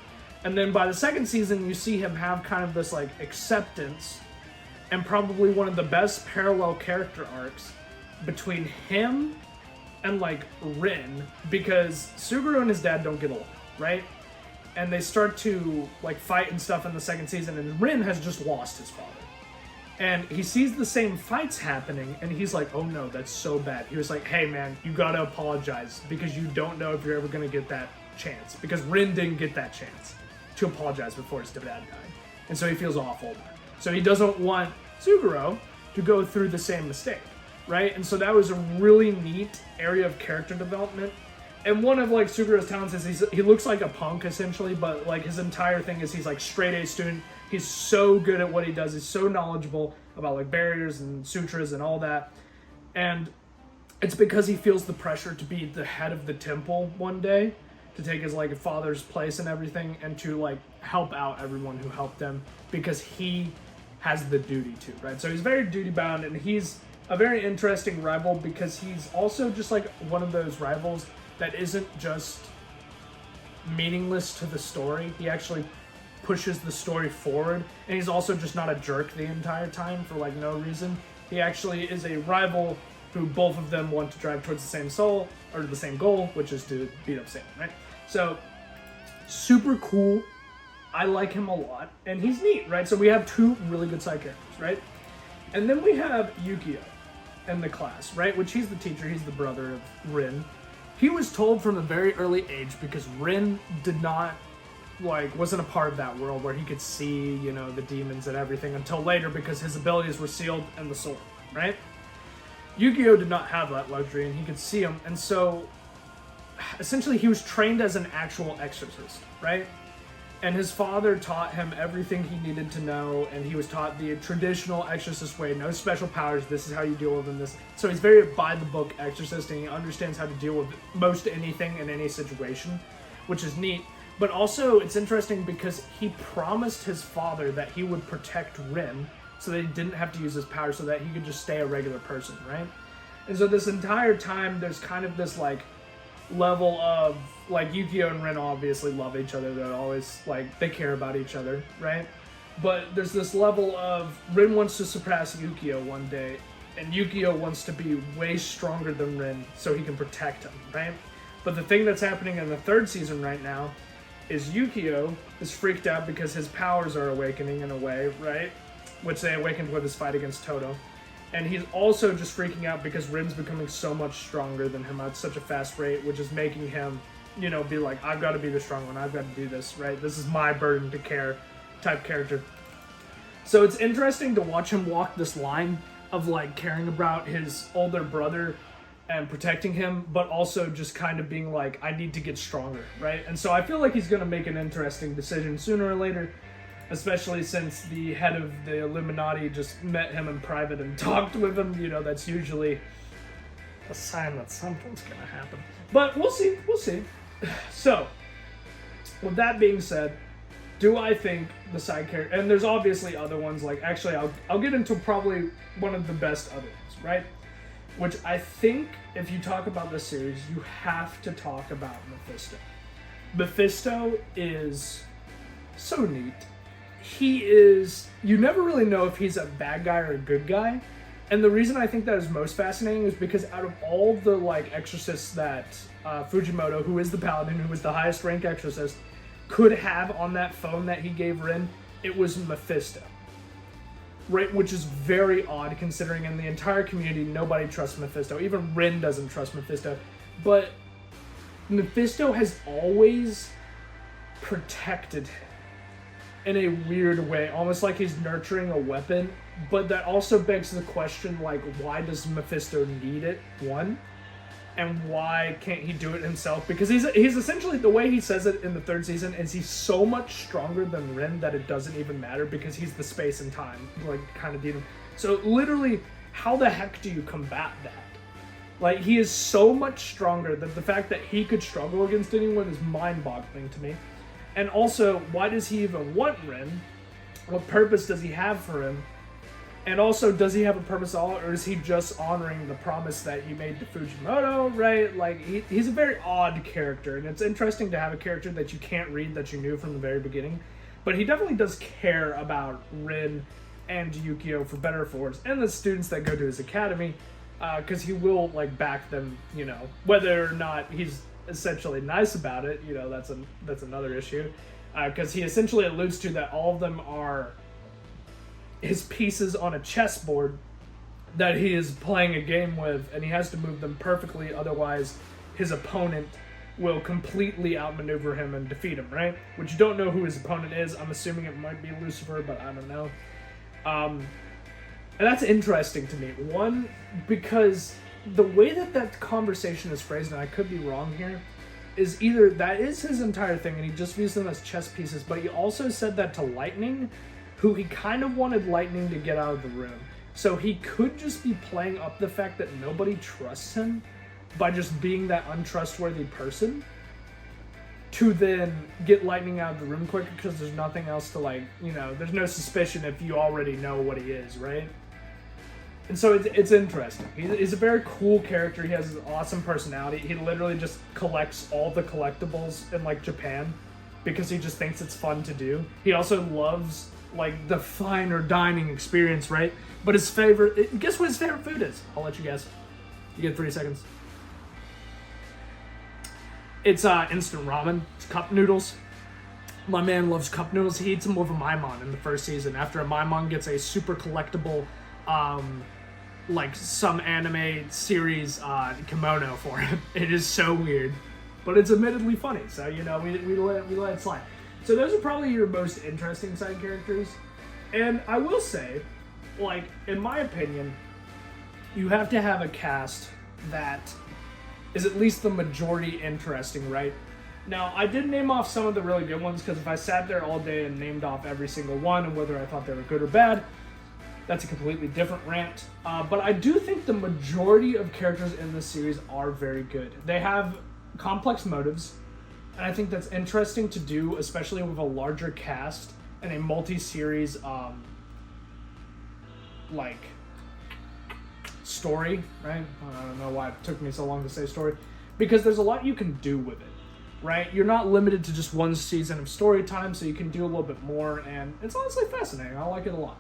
And then by the second season, you see him have kind of this like acceptance and probably one of the best parallel character arcs between him and like Rin, because Suguro and his dad don't get along, right? And they start to like fight and stuff in the second season, and Rin has just lost his father. And he sees the same fights happening, and he's like, oh no, that's so bad. He was like, hey man, you gotta apologize, because you don't know if you're ever gonna get that chance. Because Rin didn't get that chance to apologize before his dad died. And so he feels awful. So he doesn't want Suguro to go through the same mistake, right? And so that was a really neat area of character development. And one of like Suguro's talents is he looks like a punk essentially, but like his entire thing is he's like straight A student. He's so good at what he does. He's so knowledgeable about like barriers and sutras and all that. And it's because he feels the pressure to be the head of the temple one day, to take his like father's place and everything, and to like help out everyone who helped him, because he has the duty to, right? So he's very duty bound, and he's a very interesting rival because he's also just like one of those rivals that isn't just meaningless to the story. He actually pushes the story forward, and he's also just not a jerk the entire time for like no reason. He actually is a rival who both of them want to drive towards the same soul, or the same goal, which is to beat up Satan, right? So, super cool. I like him a lot, and he's neat, right? So we have two really good side characters, right? And then we have Yukio in the class, right? Which he's the teacher, he's the brother of Rin. He was told from a very early age, because Rin did not, wasn't a part of that world where he could see, the demons and everything until later, because his abilities were sealed in the sword, right? Yukio did not have that luxury, and he could see them, and so essentially he was trained as an actual exorcist, right? And his father taught him everything he needed to know, and he was taught the traditional exorcist way, no special powers, this is how you deal with them, this. So he's very by-the-book exorcist, and he understands how to deal with most anything in any situation, which is neat. But also, it's interesting because he promised his father that he would protect Rin, so that he didn't have to use his power, so that he could just stay a regular person, right? And so this entire time, there's kind of this, level of, Yukio and Rin obviously love each other. They're always, they care about each other, right? But there's this level of Rin wants to surpass Yukio one day, and Yukio wants to be way stronger than Rin so he can protect him, right? But the thing that's happening in the third season right now is Yukio is freaked out because his powers are awakening in a way, right? Which they awakened with his fight against Toto. And he's also just freaking out because Rin's becoming so much stronger than him at such a fast rate, which is making him, be like, I've got to be the strong one, I've got to do this, right? This is my burden to care type character. So it's interesting to watch him walk this line of, caring about his older brother and protecting him, but also just kind of being like, I need to get stronger, right? And so I feel like he's going to make an interesting decision sooner or later, especially since the head of the Illuminati just met him in private and talked with him. That's usually a sign that something's gonna happen. But we'll see. So, with that being said, do I think the side character, and there's obviously other ones, actually I'll get into probably one of the best other ones, right? Which I think if you talk about this series, you have to talk about Mephisto. Mephisto is so neat. You never really know if he's a bad guy or a good guy. And the reason I think that is most fascinating is because out of all the, exorcists that Fujimoto, who is the paladin, who was the highest rank exorcist, could have on that phone that he gave Rin, it was Mephisto. Right? Which is very odd considering in the entire community, nobody trusts Mephisto. Even Rin doesn't trust Mephisto. But Mephisto has always protected him in a weird way, almost like he's nurturing a weapon, but that also begs the question, why does Mephisto need it, one? And why can't he do it himself? Because he's essentially, the way he says it in the third season is he's so much stronger than Rin that it doesn't even matter because he's the space and time, kind of demon. So literally, how the heck do you combat that? He is so much stronger that the fact that he could struggle against anyone is mind-boggling to me. And also, why does he even want Rin? What purpose does he have for him? And also, does he have a purpose at all, or is he just honoring the promise that he made to Fujimoto, right? He's a very odd character, and it's interesting to have a character that you can't read that you knew from the very beginning. But he definitely does care about Rin and Yukio, for better or for worse, and the students that go to his academy, because he will, back them, whether or not he's essentially nice about it, that's another issue, because he essentially alludes to that all of them are his pieces on a chessboard that he is playing a game with, and he has to move them perfectly, otherwise his opponent will completely outmaneuver him and defeat him, right? Which you don't know who his opponent is. I'm assuming it might be Lucifer, but I don't know. And that's interesting to me. One, because the way that conversation is phrased, and I could be wrong here, is either that is his entire thing and he just views them as chess pieces, but he also said that to Lightning, who he kind of wanted Lightning to get out of the room. So he could just be playing up the fact that nobody trusts him by just being that untrustworthy person to then get Lightning out of the room quicker because there's nothing else to there's no suspicion if you already know what he is, right? And so it's interesting. He's a very cool character. He has an awesome personality. He literally just collects all the collectibles in like Japan because he just thinks it's fun to do. He also loves like the finer dining experience, right? But his favorite, guess what his favorite food is? I'll let you guess. You get 3 seconds. It's instant ramen. It's cup noodles. My man loves cup noodles. He eats them with a Maimon in the first season. After a Maimon gets a super collectible, like some anime series kimono for him. It is so weird, but it's admittedly funny. So we let it slide. So those are probably your most interesting side characters. And I will say, like in my opinion, you have to have a cast that is at least the majority interesting, right? Now, I did name off some of the really good ones because if I sat there all day and named off every single one and whether I thought they were good or bad, that's a completely different rant. But I do think the majority of characters in this series are very good. They have complex motives, and I think that's interesting to do, especially with a larger cast and a multi-series, like, story, right? I don't know why it took me so long to say story. Because there's a lot you can do with it, right? You're not limited to just one season of story time, so you can do a little bit more, and it's honestly fascinating. I like it a lot.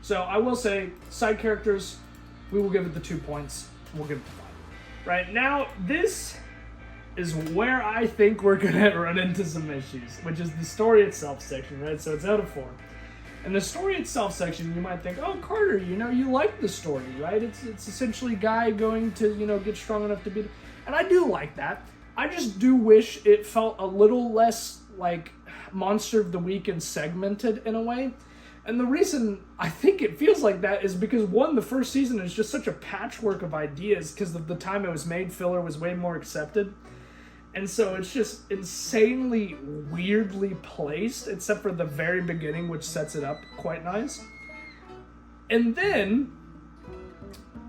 So I will say, side characters, we will give it the 2 points. We'll give it the 5. Right now, this is where I think we're gonna run into some issues, which is the story itself section, right? So it's out of 4. In the story itself section, you might think, oh, Carter, you like the story, right? It's essentially a guy going to, get strong enough to beat. And I do like that. I just do wish it felt a little less like Monster of the Week and segmented in a way. And the reason I think it feels like that is because, one, the first season is just such a patchwork of ideas because of the time it was made. Filler was way more accepted. And so it's just insanely weirdly placed, except for the very beginning, which sets it up quite nice. And then,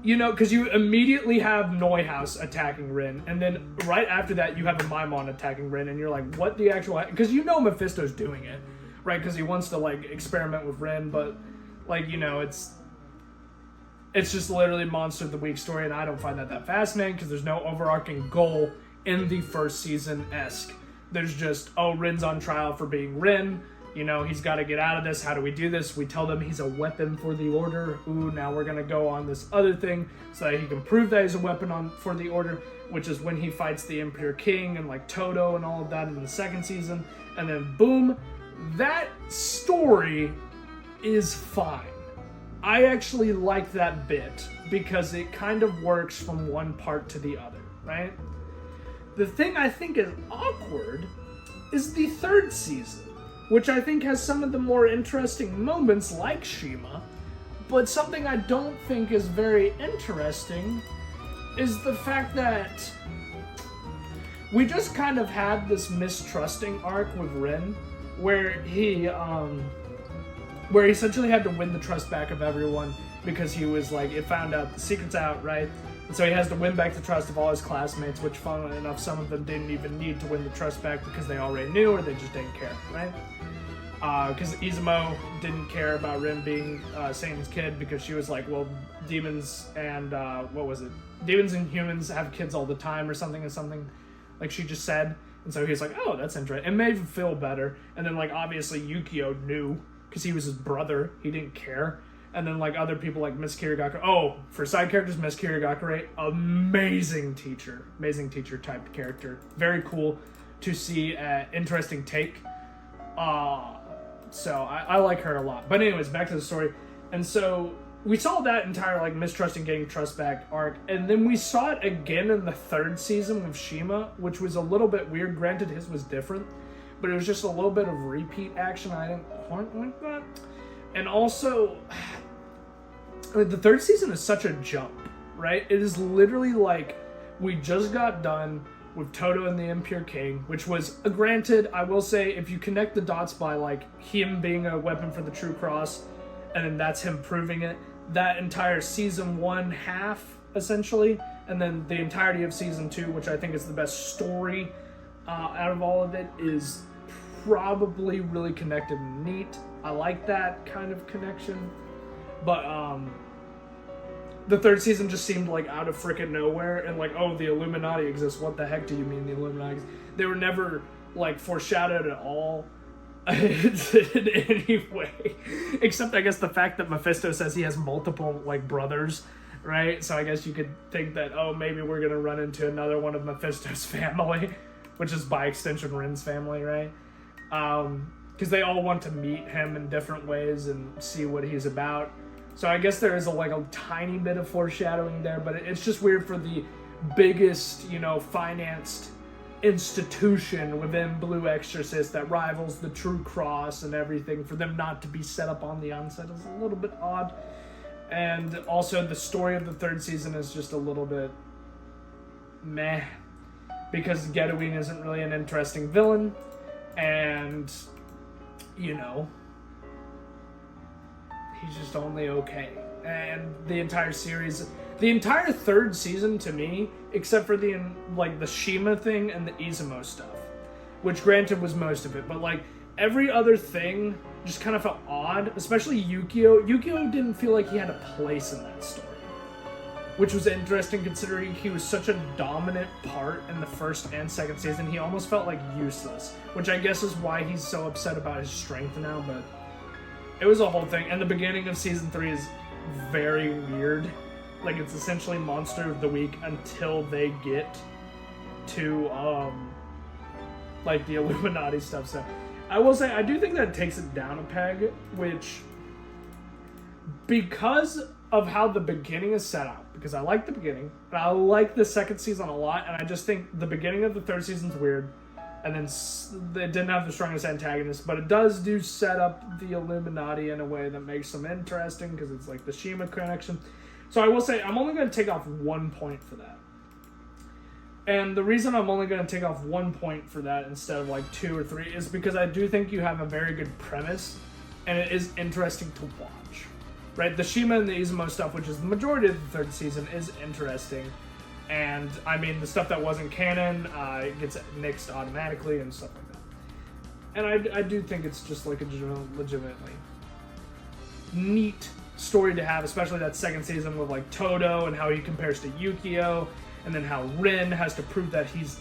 because you immediately have Neuhaus attacking Rin, and then right after that, you have a Maimon attacking Rin, and you're like, what the actual... Because Mephisto's doing it, right? Because he wants to, like, experiment with Rin, but, like, it's just literally Monster of the Week story, and I don't find that fascinating, because there's no overarching goal in the first season-esque. There's just, Rin's on trial for being Rin. He's got to get out of this. How do we do this? We tell them he's a weapon for the Order. Ooh, now we're going to go on this other thing so that he can prove that he's a weapon for the Order, which is when he fights the Impure King and, like, Toto and all of that in the second season. And then, boom, that story is fine. I actually like that bit because it kind of works from one part to the other, right? The thing I think is awkward is the third season, which I think has some of the more interesting moments like Shima, but something I don't think is very interesting is the fact that we just kind of had this mistrusting arc with Rin, where he essentially had to win the trust back of everyone because he was like, it found out the secret's out, right? And so he has to win back the trust of all his classmates, which, funnily enough, some of them didn't even need to win the trust back because they already knew or they just didn't care, right? Because Izumo didn't care about Rin being Satan's kid because she was like, well, demons and, demons and humans have kids all the time or something like she just said. And so he's like, oh, that's interesting. It made him feel better. And then, like, obviously Yukio knew because he was his brother. He didn't care. And then, like, other people like Miss Kirigakure. Oh, for side characters, Miss Kirigakure, amazing teacher type character. Very cool to see an interesting take. So I like her a lot. But anyways, back to the story. And so we saw that entire, like, mistrusting getting trust back arc. And then we saw it again in the third season with Shima, which was a little bit weird. Granted, his was different. But it was just a little bit of repeat action. I didn't quite like that. And also, the third season is such a jump, right? It is literally like we just got done with Toto and the Impure King, which was, granted, I will say, if you connect the dots by, like, him being a weapon for the True Cross, and then that's him proving it, that entire season 1 half, essentially, and then the entirety of season 2, which I think is the best story out of all of it, is probably really connected and neat. I like that kind of connection. But the third season just seemed like out of frickin' nowhere, and like, oh, the Illuminati exists. What the heck do you mean the Illuminati exists? They were never like foreshadowed at all in any way, except I guess the fact that Mephisto says he has multiple like brothers, right? So I guess you could think that, oh, maybe we're gonna run into another one of Mephisto's family, which is by extension Rin's family, right? Because they all want to meet him in different ways and see what he's about. So I guess there is a tiny bit of foreshadowing there, but it's just weird for the biggest, financed institution within Blue Exorcist that rivals the True Cross and everything, for them not to be set up on the onset is a little bit odd. And also the story of the third season is just a little bit meh, because Gedouin isn't really an interesting villain, and he's just only okay. And the entire series, the entire third season to me, except for the Shima thing and the Izumo stuff, which granted was most of it, but every other thing just kind of felt odd, especially Yukio. Yukio didn't feel like he had a place in that story, which was interesting considering he was such a dominant part in the first and second season. He almost felt useless, which I guess is why he's so upset about his strength now, but it was a whole thing. And the beginning of season 3 is very weird. It's essentially Monster of the Week until they get to the Illuminati stuff. So I will say I do think that it takes it down a peg, which, because of how the beginning is set up, because I like the beginning, and I like the second season a lot, and I just think the beginning of the third season's weird, and then it didn't have the strongest antagonist, but it does set up the Illuminati in a way that makes them interesting, because it's the Shima connection. So I will say I'm only going to take off 1 point for that. And the reason I'm only going to take off 1 point for that instead of 2 or 3 is because I do think you have a very good premise, and it is interesting to watch. Right? The Shima and the Izumo stuff, which is the majority of the third season, is interesting. And, I mean, the stuff that wasn't canon it gets nixed automatically and stuff like that. And I do think it's just a legitimately neat story to have, especially that second season with Todo and how he compares to Yukio, and then how Rin has to prove that he's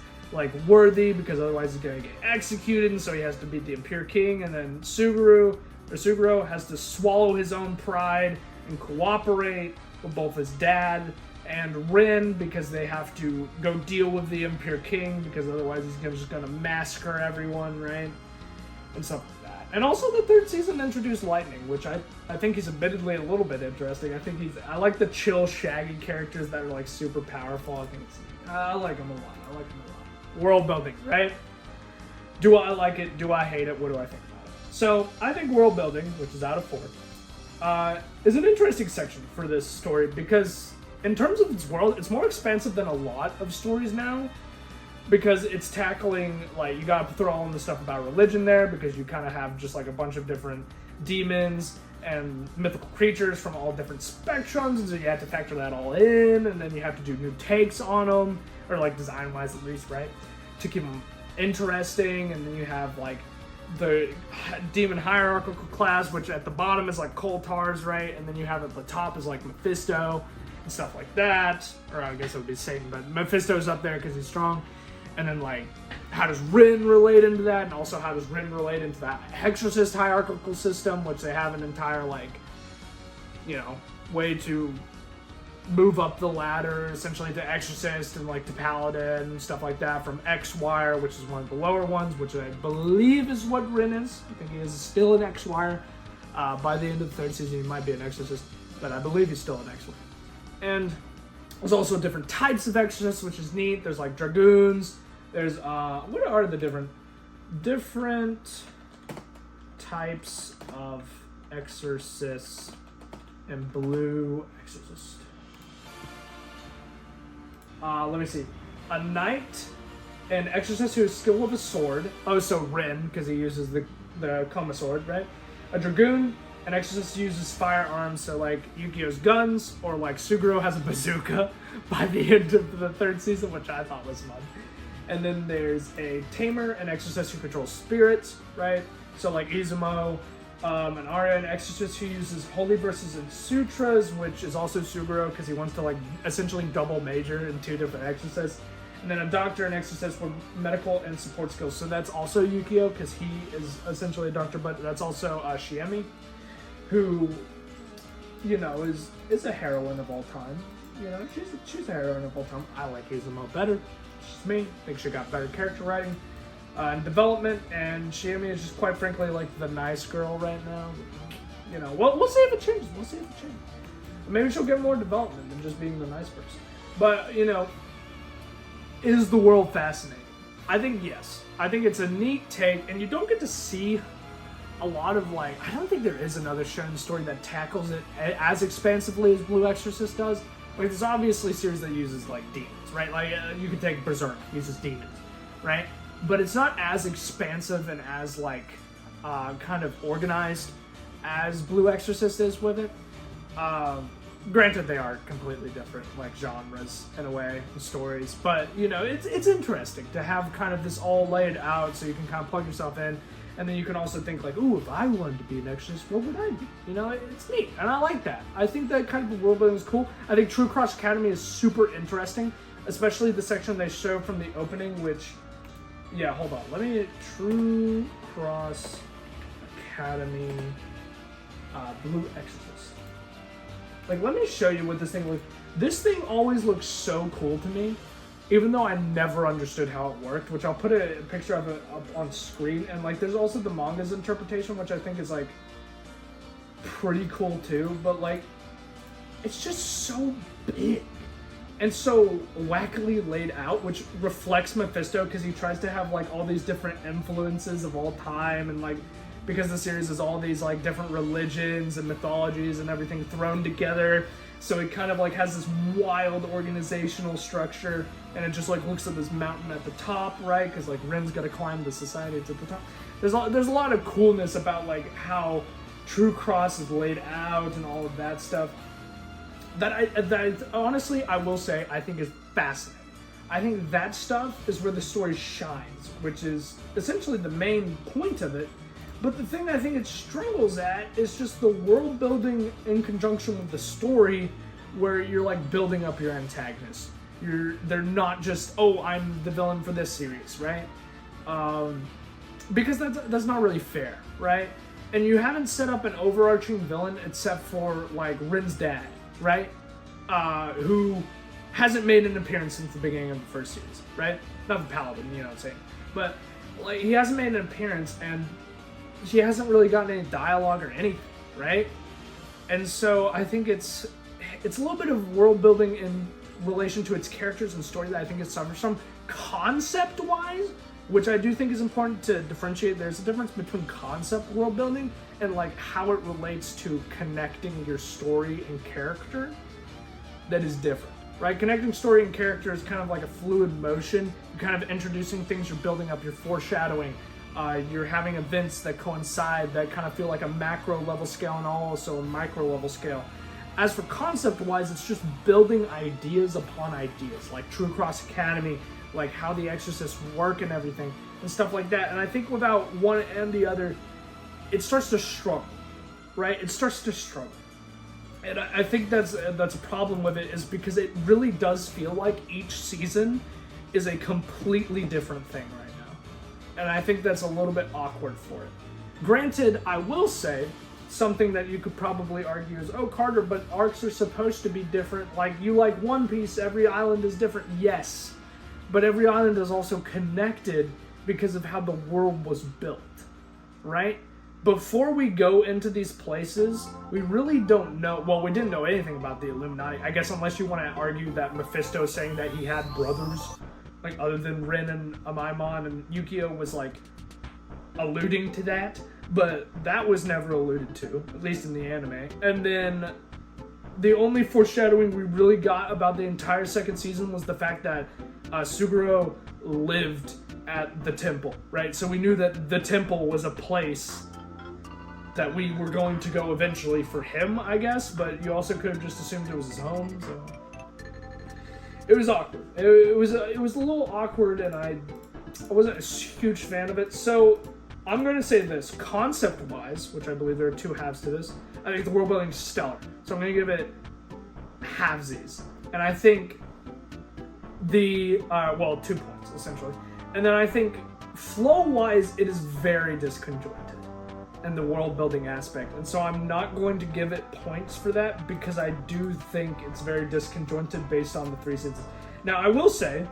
worthy, because otherwise he's gonna get executed, and so he has to beat the Impure King, and then Suguro has to swallow his own pride and cooperate with both his dad and Rin, because they have to go deal with the Impure King, because otherwise he's just gonna massacre everyone, right? And stuff like that. And also the third season introduced Lightning, which I think he's admittedly a little bit interesting. I like the chill, shaggy characters that are super powerful. I like him a lot. World building, right? Do I like it? Do I hate it? What do I think about it? So I think world building, which is out of 4, is an interesting section for this story, because in terms of its world, it's more expansive than a lot of stories now, because it's tackling, you gotta throw all in the stuff about religion there, because you kind of have just a bunch of different demons and mythical creatures from all different spectrums, and so you have to factor that all in, and then you have to do new takes on them, or design-wise at least, right, to keep them interesting. And then you have the demon hierarchical class, which at the bottom is Koltars, right, and then you have at the top is Mephisto and stuff like that, or I guess it would be Satan, but Mephisto's up there because he's strong. And then how does Rin relate into that, and also how does Rin relate into that Exorcist hierarchical system, which they have an entire way to move up the ladder, essentially, to Exorcist and to Paladin and stuff like that, from X-Wire, which is one of the lower ones, which I believe is what Rin is. I think he is still an X-Wire. By the end of the third season, he might be an Exorcist, but I believe he's still an X-Wire. And there's also different types of Exorcists, which is neat. There's Dragoons. There's what are the different types of Exorcists in Blue Exorcist? Let me see. A knight, an exorcist who is skilled with a sword. Oh, so Rin, because he uses the Koma sword, right? A dragoon, an exorcist who uses firearms, so Yukio's guns, or Suguro has a bazooka by the end of the third season, which I thought was fun. And then there's a tamer, an exorcist who controls spirits, right? So Izumo An Arya and Exorcist who uses holy verses and sutras, which is also Suguro because he wants to like essentially double major in 2 different exorcists. And then a doctor and exorcist with medical and support skills. So that's also Yukio because he is essentially a doctor, but that's also Shiemi, who, you know, is a heroine of all time. You know, she's a heroine of all time. I like Izumo better. It's just me. I think she got better character writing and development, and Shiemi is just quite frankly like the nice girl right now. You know, we'll see if it changes. We'll see if it changes. Maybe she'll get more development than just being the nice person. But, you know, is the world fascinating? I think yes. I think it's a neat take, and you don't get to see a lot of, like, I don't think there is another shonen story that tackles it as expansively as Blue Exorcist does. Like, there's obviously series that uses, like, demons, right? Like, you could take Berserk, uses demons, right? But it's not as expansive and as, like, kind of organized as Blue Exorcist is with it. Granted, they are completely different, like, genres in a way, and stories. But, you know, it's interesting to have kind of this all laid out so you can kind of plug yourself in. And then you can also think like, ooh, if I wanted to be an exorcist, what would I be? You know, it's neat, and I like that. I think that kind of world building is cool. I think True Cross Academy is super interesting, especially the section they show from the opening, which, yeah, hold on. Let me, True Cross Academy, Blue Exorcist. Like, let me show you what this thing looks. This thing always looks so cool to me, even though I never understood how it worked, which I'll put a picture of it up on screen. And, like, there's also the manga's interpretation, which I think is, like, pretty cool, too. But, like, it's just so big and so wackily laid out, which reflects Mephisto, because he tries to have, like, all these different influences of all time. And, like, because the series is all these, like, different religions and mythologies and everything thrown together. So it kind of like has this wild organizational structure, and it just like looks at this mountain at the top, right? Because like Rin's got to climb the society to the top. There's a lot of coolness about like how True Cross is laid out and all of that stuff. That honestly, I will say, I think is fascinating. I think that stuff is where the story shines, which is essentially the main point of it. But the thing I think it struggles at is just the world building in conjunction with the story, where you're like building up your antagonists. They're not just, oh, I'm the villain for this series, right? Because that's not really fair, right? And you haven't set up an overarching villain except for like Rin's dad, right? Who hasn't made an appearance since the beginning of the first series, right? Not the Paladin, you know what I'm saying? But like he hasn't made an appearance, and she hasn't really gotten any dialogue or anything, right? And so I think it's a little bit of world building in relation to its characters and story that I think it suffers from concept-wise, which I do think is important to differentiate. There's a difference between concept world building and like how it relates to connecting your story and character that is different, right? Connecting story and character is kind of like a fluid motion. You're kind of introducing things, you're building up, you're foreshadowing. You're having events that coincide that kind of feel like a macro level scale and also a micro level scale. As for concept-wise, it's just building ideas upon ideas, like True Cross Academy, like how the Exorcists work and everything, and stuff like that. And I think without one and the other, it starts to struggle, right? It starts to struggle. And I think that's a problem with it, is because it really does feel like each season is a completely different thing, right? And I think that's a little bit awkward for it. Granted, I will say, something that you could probably argue is, oh, Carter, but arcs are supposed to be different. Like, you like One Piece, every island is different. Yes, but every island is also connected because of how the world was built, right? Before we go into these places, we really don't know. Well, we didn't know anything about the Illuminati. I guess unless you want to argue that Mephisto saying that he had brothers, like other than Rin and Amaimon, and Yukio was like alluding to that, but that was never alluded to, at least in the anime. And then the only foreshadowing we really got about the entire second season was the fact that Suguro lived at the temple, right? So we knew that the temple was a place that we were going to go eventually for him, I guess, but you also could have just assumed it was his home, so it was awkward. It was a little awkward, and I wasn't a huge fan of it. So I'm going to say this, concept-wise, which I believe there are two halves to this, I think the world building is stellar. So I'm going to give it halvesies. And I think 2 points, essentially. And then I think flow-wise, it is very disconjointed in the world building aspect. And so I'm not going to give it points for that because I do think it's very disconjointed based on the 3 seasons. Now, I will say,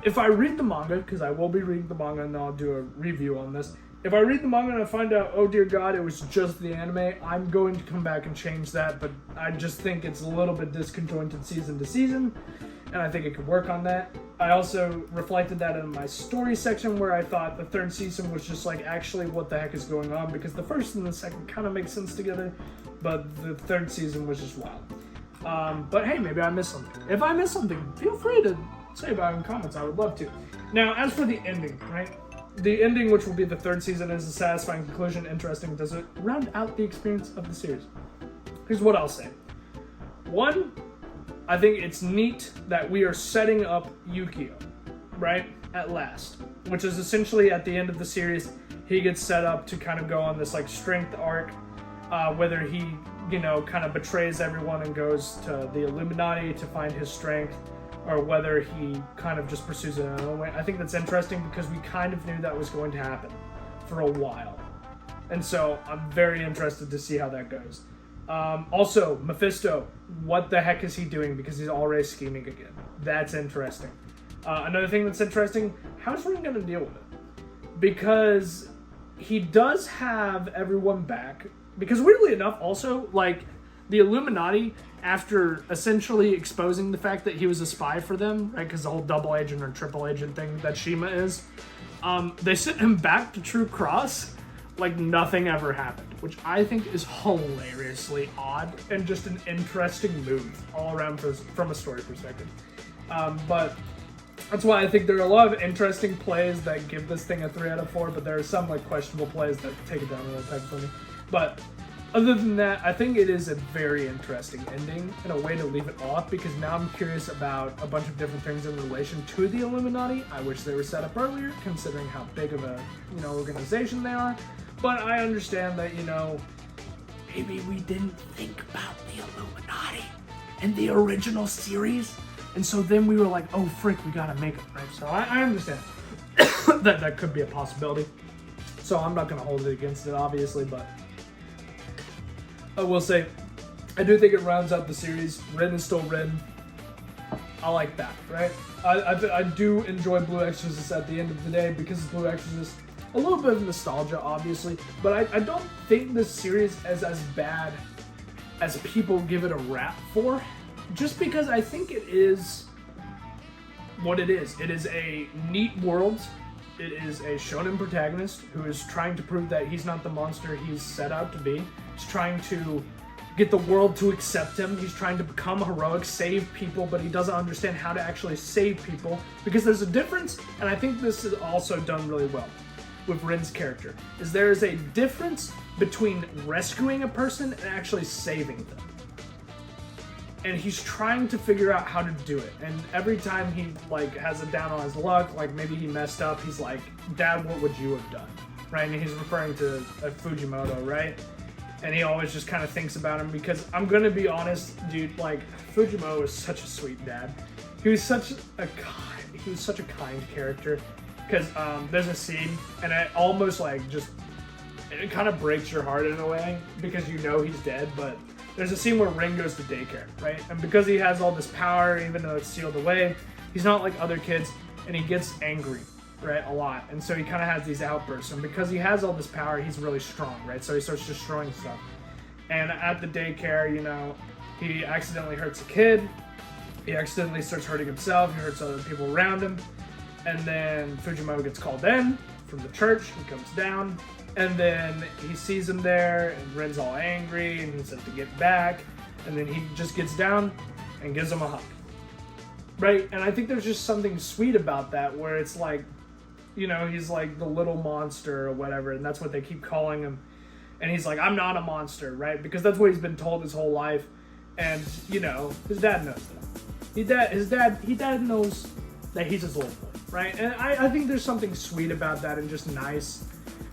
if I read the manga, because I will be reading the manga and then I'll do a review on this. If I read the manga and I find out, oh dear God, it was just the anime, I'm going to come back and change that, but I just think it's a little bit disconjointed season to season, and I think it could work on that. I also reflected that in my story section where I thought the 3rd season was just like, actually, what the heck is going on? Because the 1st and the 2nd kind of make sense together, but the 3rd season was just wild. But hey, maybe I missed something. If I missed something, feel free to say about it in comments. I would love to. Now, as for the ending, right? The ending, which will be the 3rd season, is a satisfying conclusion, interesting. Does it round out the experience of the series? Here's what I'll say. 1, I think it's neat that we are setting up Yukio, right? At last. Which is essentially at the end of the series, he gets set up to kind of go on this like strength arc, whether he, kind of betrays everyone and goes to the Illuminati to find his strength, or whether he kind of just pursues it in another way. I think that's interesting because we kind of knew that was going to happen for a while. And so I'm very interested to see how that goes. Also, Mephisto, what the heck is he doing? Because he's already scheming again. That's interesting. Another thing that's interesting, how's Rin going to deal with it? Because he does have everyone back. Because weirdly enough, also, like, the Illuminati, after essentially exposing the fact that he was a spy for them, right, because the whole double agent or triple agent thing that Shima is, they sent him back to True Cross like nothing ever happened, which I think is hilariously odd and just an interesting move all around from a story perspective. But that's why I think there are a lot of interesting plays that give this thing a 3 out of 4, but there are some like questionable plays that take it down a little peg for me. But other than that, I think it is a very interesting ending and a way to leave it off, because now I'm curious about a bunch of different things in relation to the Illuminati. I wish they were set up earlier, considering how big of a organization they are. But I understand that, maybe we didn't think about the Illuminati in the original series. And so then we were like, oh, frick, we gotta make it, right? So I understand that could be a possibility. So I'm not gonna hold it against it, obviously, but I will say, I do think it rounds out the series. Rin is still Rin. I like that, right? I do enjoy Blue Exorcist at the end of the day because it's Blue Exorcist. A little bit of nostalgia, obviously, but I don't think this series is as bad as people give it a rap for, just because I think it is what it is. It is a neat world. It is a shonen protagonist who is trying to prove that he's not the monster he's set out to be. He's trying to get the world to accept him. He's trying to become heroic, save people, but he doesn't understand how to actually save people, because there's a difference, and I think this is also done really well with Rin's character, is there is a difference between rescuing a person and actually saving them. And he's trying to figure out how to do it. And every time he has a down on his luck, maybe he messed up, he's like, Dad, what would you have done? Right? And he's referring to Fujimoto, right? And he always just kind of thinks about him, because I'm gonna be honest, dude, Fujimoto is such a sweet dad. He was such a kind character. Because there's a scene, and it almost it kind of breaks your heart in a way, because he's dead, but there's a scene where Rin goes to daycare, right? And because he has all this power, even though it's sealed away, he's not like other kids, and he gets angry, right, a lot. And so he kind of has these outbursts, and because he has all this power, he's really strong, right? So he starts destroying stuff. And at the daycare, he accidentally hurts a kid, he accidentally starts hurting himself, he hurts other people around him. And then Fujimoto gets called in from the church. He comes down, and then he sees him there, and Rin's all angry, and he says to get back. And then he just gets down and gives him a hug, right? And I think there's just something sweet about that, where it's he's like the little monster or whatever, and that's what they keep calling him. And he's like, I'm not a monster, right? Because that's what he's been told his whole life. And his dad knows that. His dad knows that he's his little boy. Right, and I think there's something sweet about that, and just nice.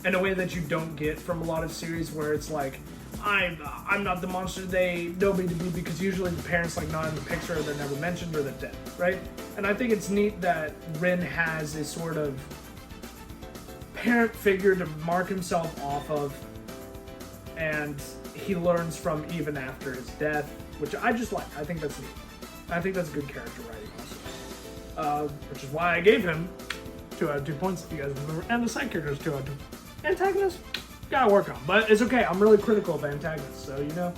in a way that you don't get from a lot of series where it's like, I'm not the monster they know me to be, because usually the parents like not in the picture, or they're never mentioned, or they're dead, right? And I think it's neat that Rin has a sort of parent figure to mark himself off of, and he learns from even after his death, which I just like. I think that's neat. I think that's good character writing also. Which is why I gave him 2 out of 2 points, if you guys remember, and the side characters 2 out of 2. Antagonist, gotta work on, but it's okay. I'm really critical of antagonists, so you know,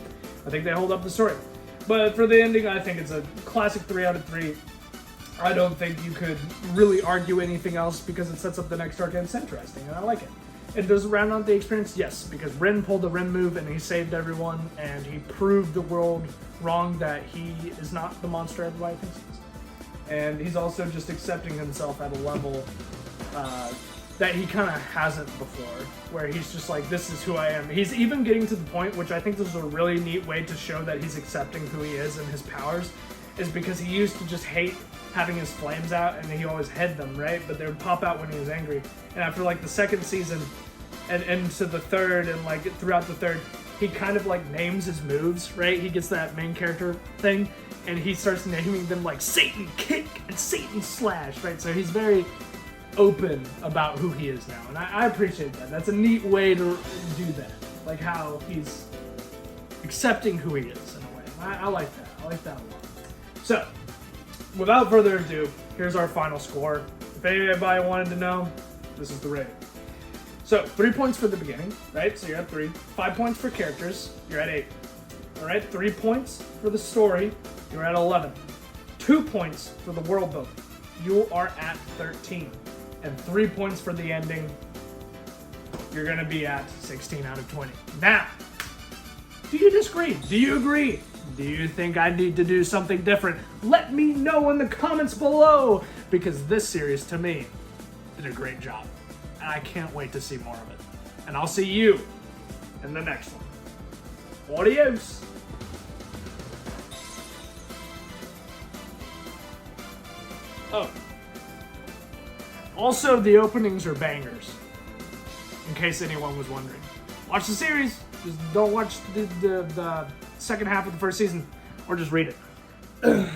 I think they hold up the story. But for the ending, I think it's a classic 3 out of 3. I don't think you could really argue anything else, because it sets up the next arc and it's interesting, and I like it. And does it round out the experience? Yes, because Rin pulled the Rin move and he saved everyone, and he proved the world wrong that he is not the monster everybody thinks he is. And he's also just accepting himself at a level that he kind of hasn't before, where he's just like, this is who I am. He's even getting to the point, which I think this is a really neat way to show that he's accepting who he is and his powers, is because he used to just hate having his flames out, and he always hid them, right? But they would pop out when he was angry. And after like the second season and into the third, and like throughout the third, he kind of like names his moves, right? He gets that main character thing, and he starts naming them like Satan Kick and Satan Slash, right? So he's very open about who he is now, and I appreciate that. That's a neat way to do that, like how he's accepting who he is in a way. I like that. I like that a lot. So, without further ado, here's our final score. If anybody wanted to know, this is the rating. So, 3 points for the beginning, right? So you're at 3. 5 points for characters, you're at 8. All right, 3 points for the story, you're at 11. 2 points for the world building, you are at 13. And 3 points for the ending, you're gonna be at 16 out of 20. Now, do you disagree? Do you agree? Do you think I need to do something different? Let me know in the comments below, because this series, to me, did a great job. And I can't wait to see more of it. And I'll see you in the next one. Adios! Oh. Also, the openings are bangers, in case anyone was wondering. Watch the series, just don't watch the second half of the first season, or just read it.